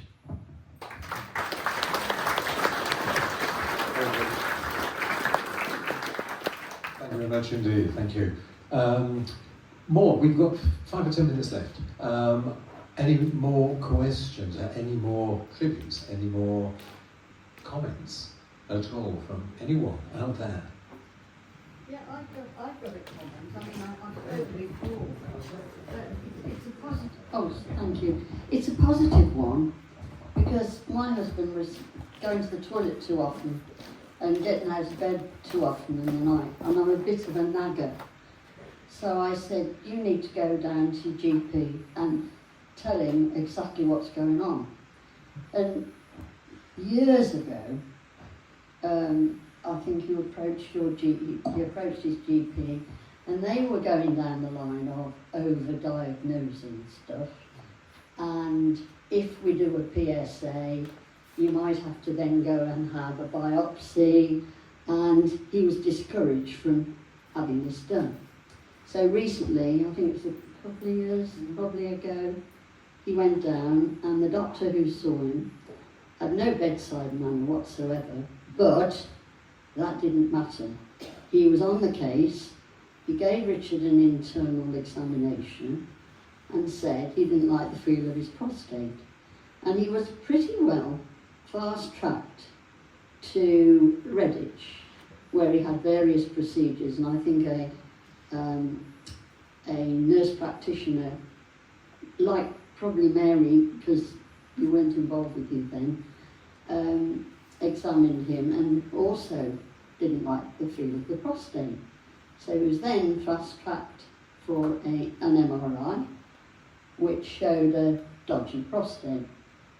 Thank you very much indeed, thank you. More, we've got 5 or 10 minutes left. Any more questions, any more tributes, any more comments at all from anyone out there? Yeah, I've got a comment. I mean, I'm totally for but it's a positive. Oh, thank you. It's a positive one because my husband was going to the toilet too often and getting out of bed too often in the night, and I'm a bit of a nagger. So I said, you need to go down to GP and tell him exactly what's going on. And years ago, I think he approached his GP, and they were going down the line of over-diagnosing stuff. And if we do a PSA, you might have to then go and have a biopsy, and he was discouraged from having this done. So recently, I think it was a couple of years probably ago, he went down, and the doctor who saw him had no bedside manner whatsoever, but that didn't matter. He was on the case, he gave Richard an internal examination and said he didn't like the feel of his prostate. And he was pretty well fast-tracked to Redditch, where he had various procedures, and I think a nurse practitioner, like probably Mary, because you weren't involved with you then, examined him and also didn't like the feel of the prostate. So he was then fast-tracked for an MRI, which showed a dodgy prostate.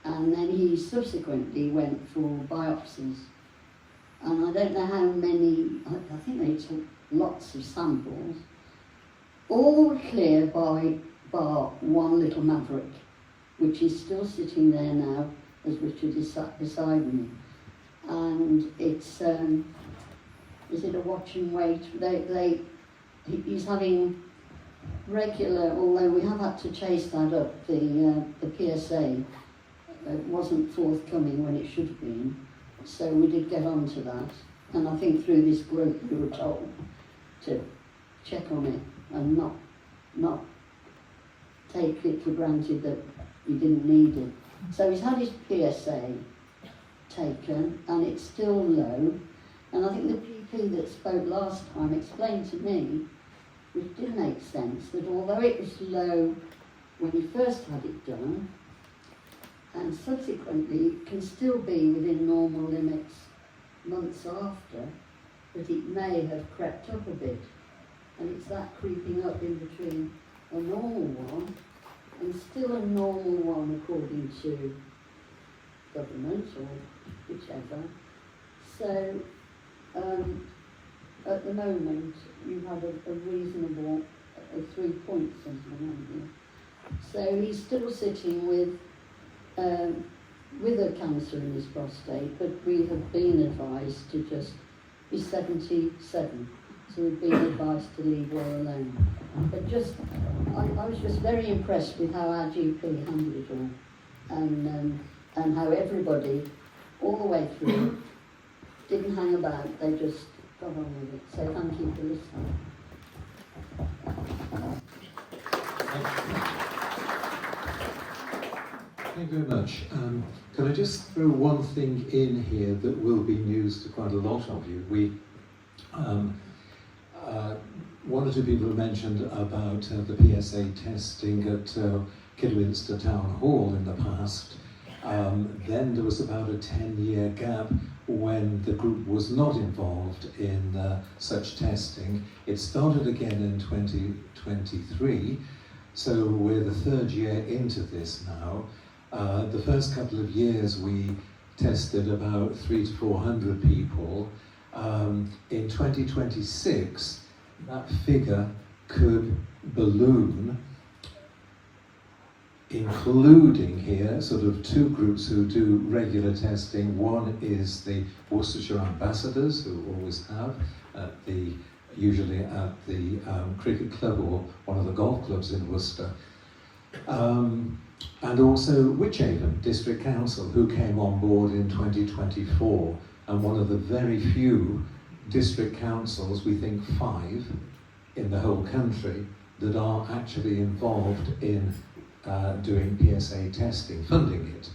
And then he subsequently went for biopsies. And I don't know how many, I think they took lots of samples, all clear bar one little maverick, which is still sitting there now as Richard is sat beside me. And it's, is it a watch and wait? He's having regular, although we have had to chase that up, the PSA wasn't forthcoming when it should have been, so we did get onto that. And I think through this group we were told to check on it and not take it for granted that he didn't need it. So he's had his PSA taken and it's still low, and I think the GP that spoke last time explained to me, which did make sense, that although it was low when he first had it done, and subsequently can still be within normal limits months after, but it may have crept up a bit. And it's that creeping up in between a normal one and still a normal one according to government or whichever. So at the moment you have a reasonable 3 points something. So he's still sitting with a cancer in his prostate, but we have been advised to just be 77. So we've been advised to leave well alone. But I was just very impressed with how our GP handled it all, and how everybody, all the way through, didn't hang about. They just got on with it. So thank you for listening. Thank you very much. Can I just throw one thing in here that will be news to quite a lot of you? One or two people have mentioned about the PSA testing at Kidderminster Town Hall in the past. Then there was about a 10-year gap when the group was not involved in such testing. It started again in 2023, so we're the third year into this now. The first couple of years we tested about 300 to 400 people. In 2026, that figure could balloon, including here sort of two groups who do regular testing. One is the Worcestershire ambassadors, who always have, usually at the cricket club or one of the golf clubs in Worcester. And also Wychavon District Council, who came on board in 2024, and one of the very few district councils, we think 5 in the whole country, that are actually involved in doing PSA testing, funding it.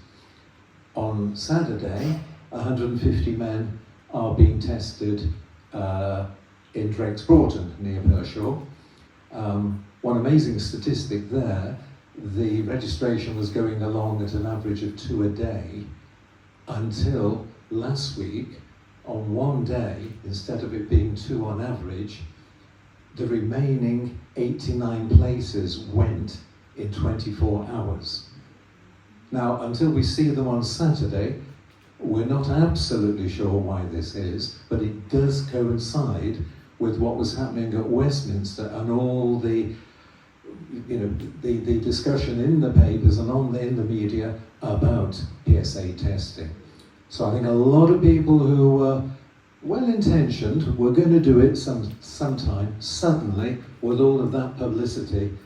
On Saturday, 150 men are being tested in in Drakes Broughton near Pershore. One amazing statistic there, the registration was going along at an average of 2 a day until last week, on one day, instead of it being 2 on average, the remaining 89 places went in 24 hours. Now, until we see them on Saturday, we're not absolutely sure why this is, but it does coincide with what was happening at Westminster and all the, the discussion in the papers and in the media about PSA testing. So I think a lot of people who were well-intentioned were going to do it sometime, suddenly, with all of that publicity,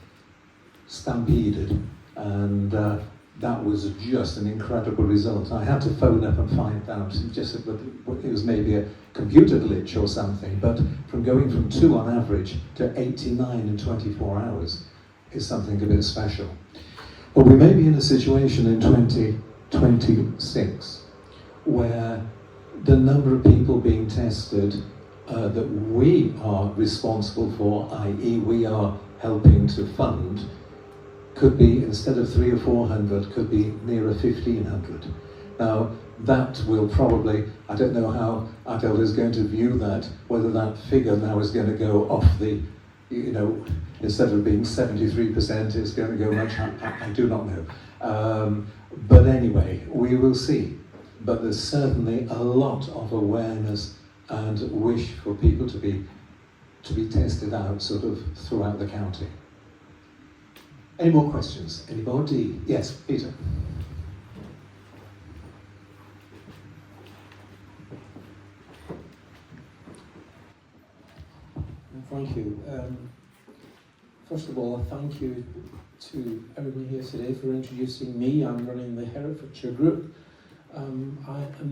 stampeded, and that was just an incredible result. I had to phone up and find out, just it was maybe a computer glitch or something, but from going from 2 on average to 89 in 24 hours is something a bit special. But we may be in a situation in 2026 where the number of people being tested that we are responsible for, i.e. we are helping to fund, could be, instead of 300 or 400, could be nearer 1,500. Now, that will probably, I don't know how Adel is going to view that, whether that figure now is going to go off the, instead of being 73%, it's going to go much higher. I do not know. But anyway, we will see. But there's certainly a lot of awareness and wish for people to be tested out sort of throughout the county. Any more questions? Anybody? Yes, Peter. Thank you. First of all, thank you to everyone here today for introducing me. I'm running the Herefordshire group. And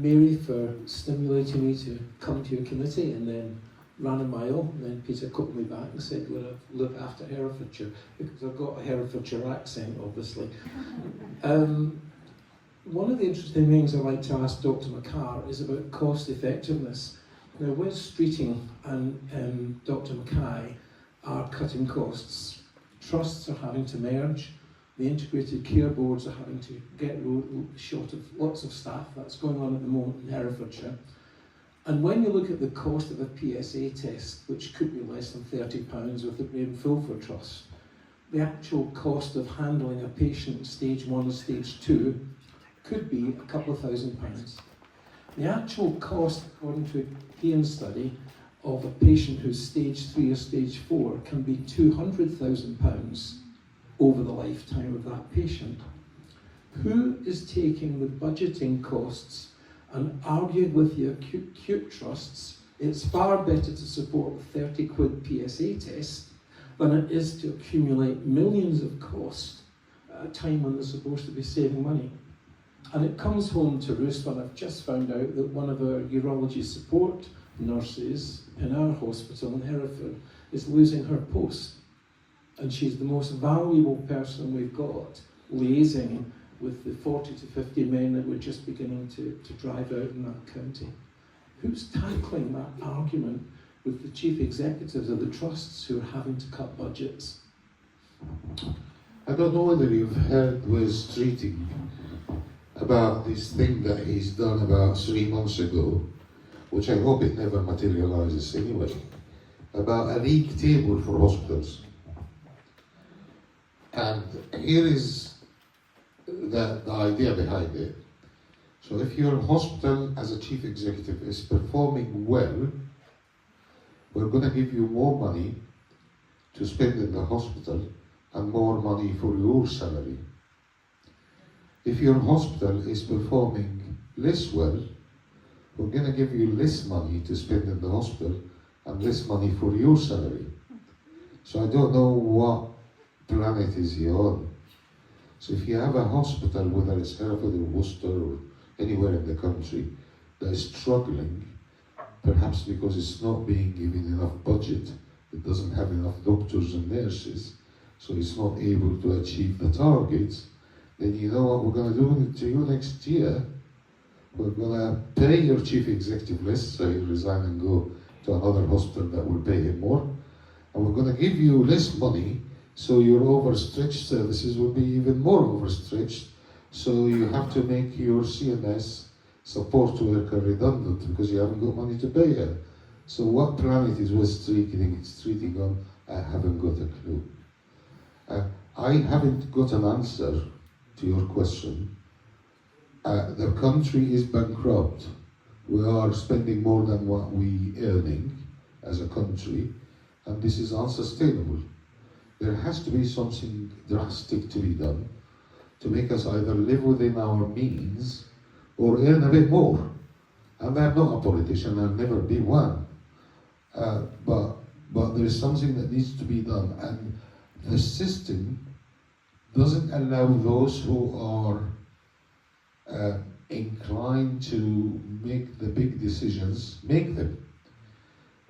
Mary for stimulating me to come to your committee, and then ran a mile, and then Peter called me back and said, well, look after Herefordshire, because I've got a Herefordshire accent, obviously. One of the interesting things I'd like to ask Dr. Makar is about cost effectiveness. Now, West Streeting and Dr. Mackay are cutting costs. Trusts are having to merge. The integrated care boards are having to get short of lots of staff. That's going on at the moment in Herefordshire. And when you look at the cost of a PSA test, which could be less than £30 with the Brave Fulford Trust, the actual cost of handling a patient stage 1 or stage 2 could be a couple of £1,000s. The actual cost, according to a Kean study, of a patient who's stage 3 or stage 4 can be £200,000 over the lifetime of that patient. Who is taking the budgeting costs and arguing with the acute trusts? It's far better to support a 30 quid PSA test than it is to accumulate millions of cost at a time when they're supposed to be saving money. And it comes home to roost when I've just found out that one of our urology support nurses in our hospital in Hereford is losing her post. And she's the most valuable person we've got, liaising with the 40 to 50 men that we're just beginning to drive out in that county. Who's tackling that argument with the chief executives of the trusts who are having to cut budgets? I don't know whether you've heard Wes Streeting about this thing that he's done about 3 months ago, which I hope it never materializes anyway, about a league table for hospitals. And here is the idea behind it. So if your hospital as a chief executive is performing well, we're going to give you more money to spend in the hospital and more money for your salary. If your hospital is performing less well, we're going to give you less money to spend in the hospital and less money for your salary. So I don't know what planet is he on. So if you have a hospital, whether it's Hereford or Worcester or anywhere in the country, that is struggling, perhaps because it's not being given enough budget, it doesn't have enough doctors and nurses, so it's not able to achieve the targets, then you know what we're going to do to you next year? We're going to pay your chief executive less, so he'll resign and go to another hospital that will pay him more. And we're going to give you less money, so your overstretched services will be even more overstretched. So you have to make your CNS support worker redundant because you haven't got money to pay her. So what planet is West treating on? I haven't got a clue. I haven't got an answer to your question. The country is bankrupt. We are spending more than what we earning as a country, and this is unsustainable. There has to be something drastic to be done to make us either live within our means or earn a bit more. And I'm not a politician, I'll never be one. But there's something that needs to be done, and the system doesn't allow those who are inclined to make the big decisions, make them.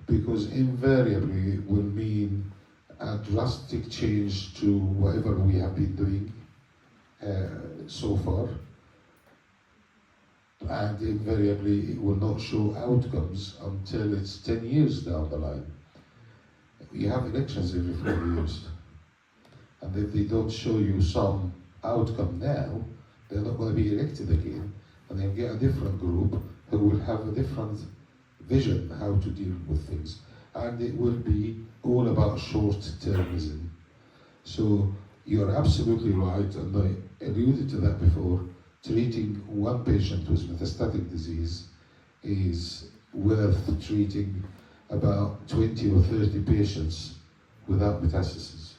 Because invariably it will mean a drastic change to whatever we have been doing so far. And invariably it will not show outcomes until it's 10 years down the line. We have elections every 4 years. And if they don't show you some outcome now, they're not going to be elected again. And they'll get a different group who will have a different vision how to deal with things. And it will be all about short-termism. So you're absolutely right, and I alluded to that before. Treating one patient with metastatic disease is worth treating about 20 or 30 patients without metastasis.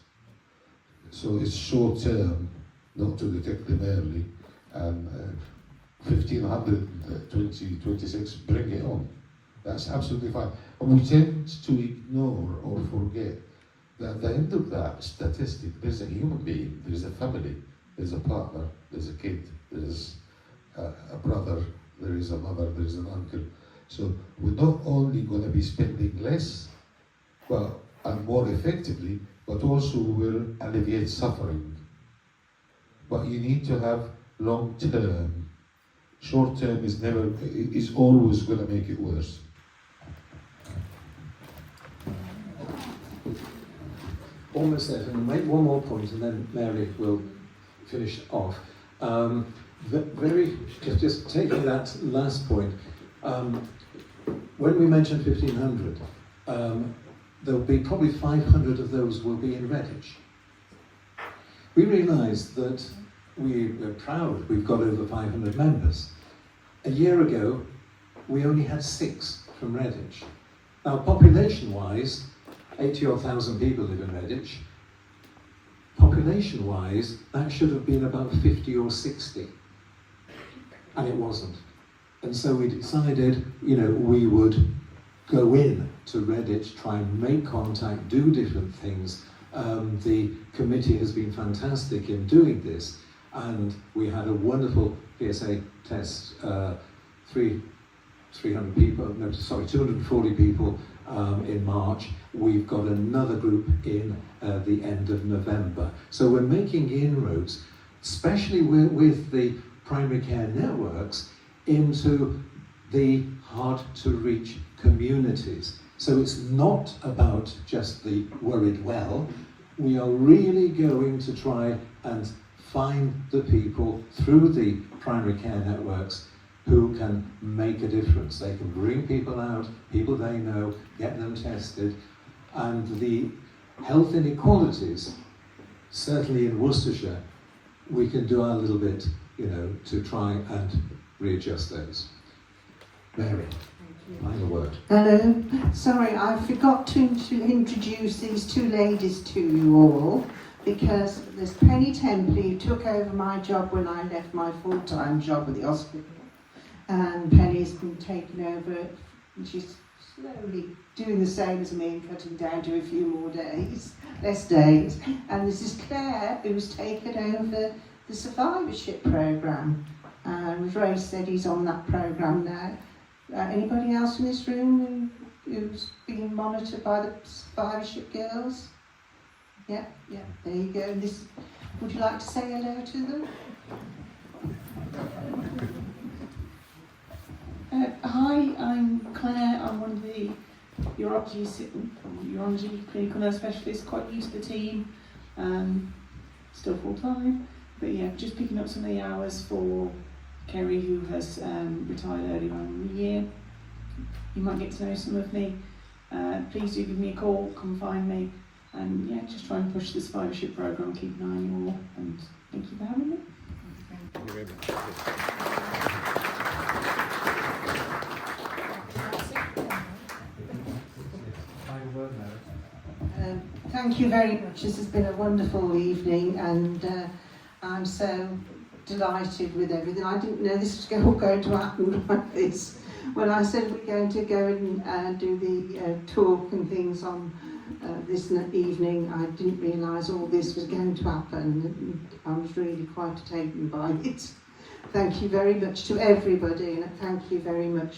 So it's short term, not to detect them early, and 1500, 2026, bring it on. That's absolutely fine. And we tend to ignore or forget that at the end of that statistic, there's a human being, there's a family, there's a partner, there's a kid, there's a brother, there is a mother, there is an uncle. So we're not only going to be spending less, and more effectively, but also will alleviate suffering. But you need to have long term. Short term is always going to make it worse. Almost there. And make one more point, and then Mary will finish off. Just taking that last point, when we mentioned 1,500, there'll be probably 500 of those will be in Redditch. We realised that we're proud we've got over 500 members. A year ago, we only had 6 from Redditch. Now, population-wise, 80,000 people live in Redditch. Population-wise, that should have been about 50 or 60, and it wasn't. And so we decided, we would go in to Redditch, try and make contact, do different things. The committee has been fantastic in doing this, and we had a wonderful PSA test, 240 people in March. We've got another group in the end of November. So we're making inroads, especially with the primary care networks, into the hard-to-reach communities. So it's not about just the worried well. We are really going to try and find the people through the primary care networks who can make a difference. They can bring people out, people they know, get them tested, and the health inequalities, certainly in Worcestershire, we can do our little bit, to try and readjust those. Mary, final word. Hello. Sorry, I forgot to introduce these two ladies to you all, because there's Penny Templey, who took over my job when I left my full-time job at the hospital. And Penny's been taken over, and she's slowly doing the same as me and cutting down to a few more days, less days. And this is Claire, who's taken over the survivorship programme. And Ray said he's on that programme now. Anybody else in this room who's being monitored by the survivorship girls? Yeah, there you go. And would you like to say hello to them? Hi, I'm Claire. I'm one of the urology clinical nurse specialist, quite used to the team, still full time, but yeah, just picking up some of the hours for Kerry, who has retired earlier on in the year. You might get to know some of me. Please do give me a call, come find me, and yeah, just try and push the survivorship programme, keep an eye on you all, and thank you for having me. Thank you very much. Thank you very much. This has been a wonderful evening, and I'm so delighted with everything. I didn't know this was going to happen like this. When I said we're going to go and do the talk and things on this evening, I didn't realise all this was going to happen. I was really quite taken by it. Thank you very much to everybody, and thank you very much.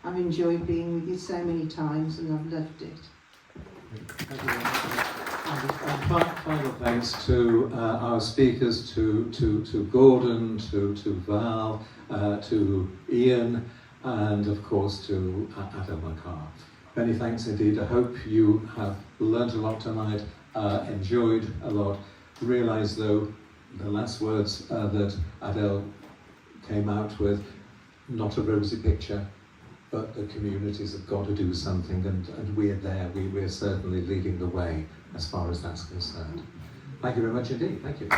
I've enjoyed being with you so many times, and I've loved it. Thank you very much. And final thanks to our speakers, to Gordon, to Val, to Ian, and of course to Adel Makar. Many thanks indeed. I hope you have learnt a lot tonight, enjoyed a lot. Realise though, the last words that Adel came out with, not a rosy picture, but the communities have got to do something, and we're there. We're certainly leading the way as far as that's concerned. Thank you very much indeed. Thank you.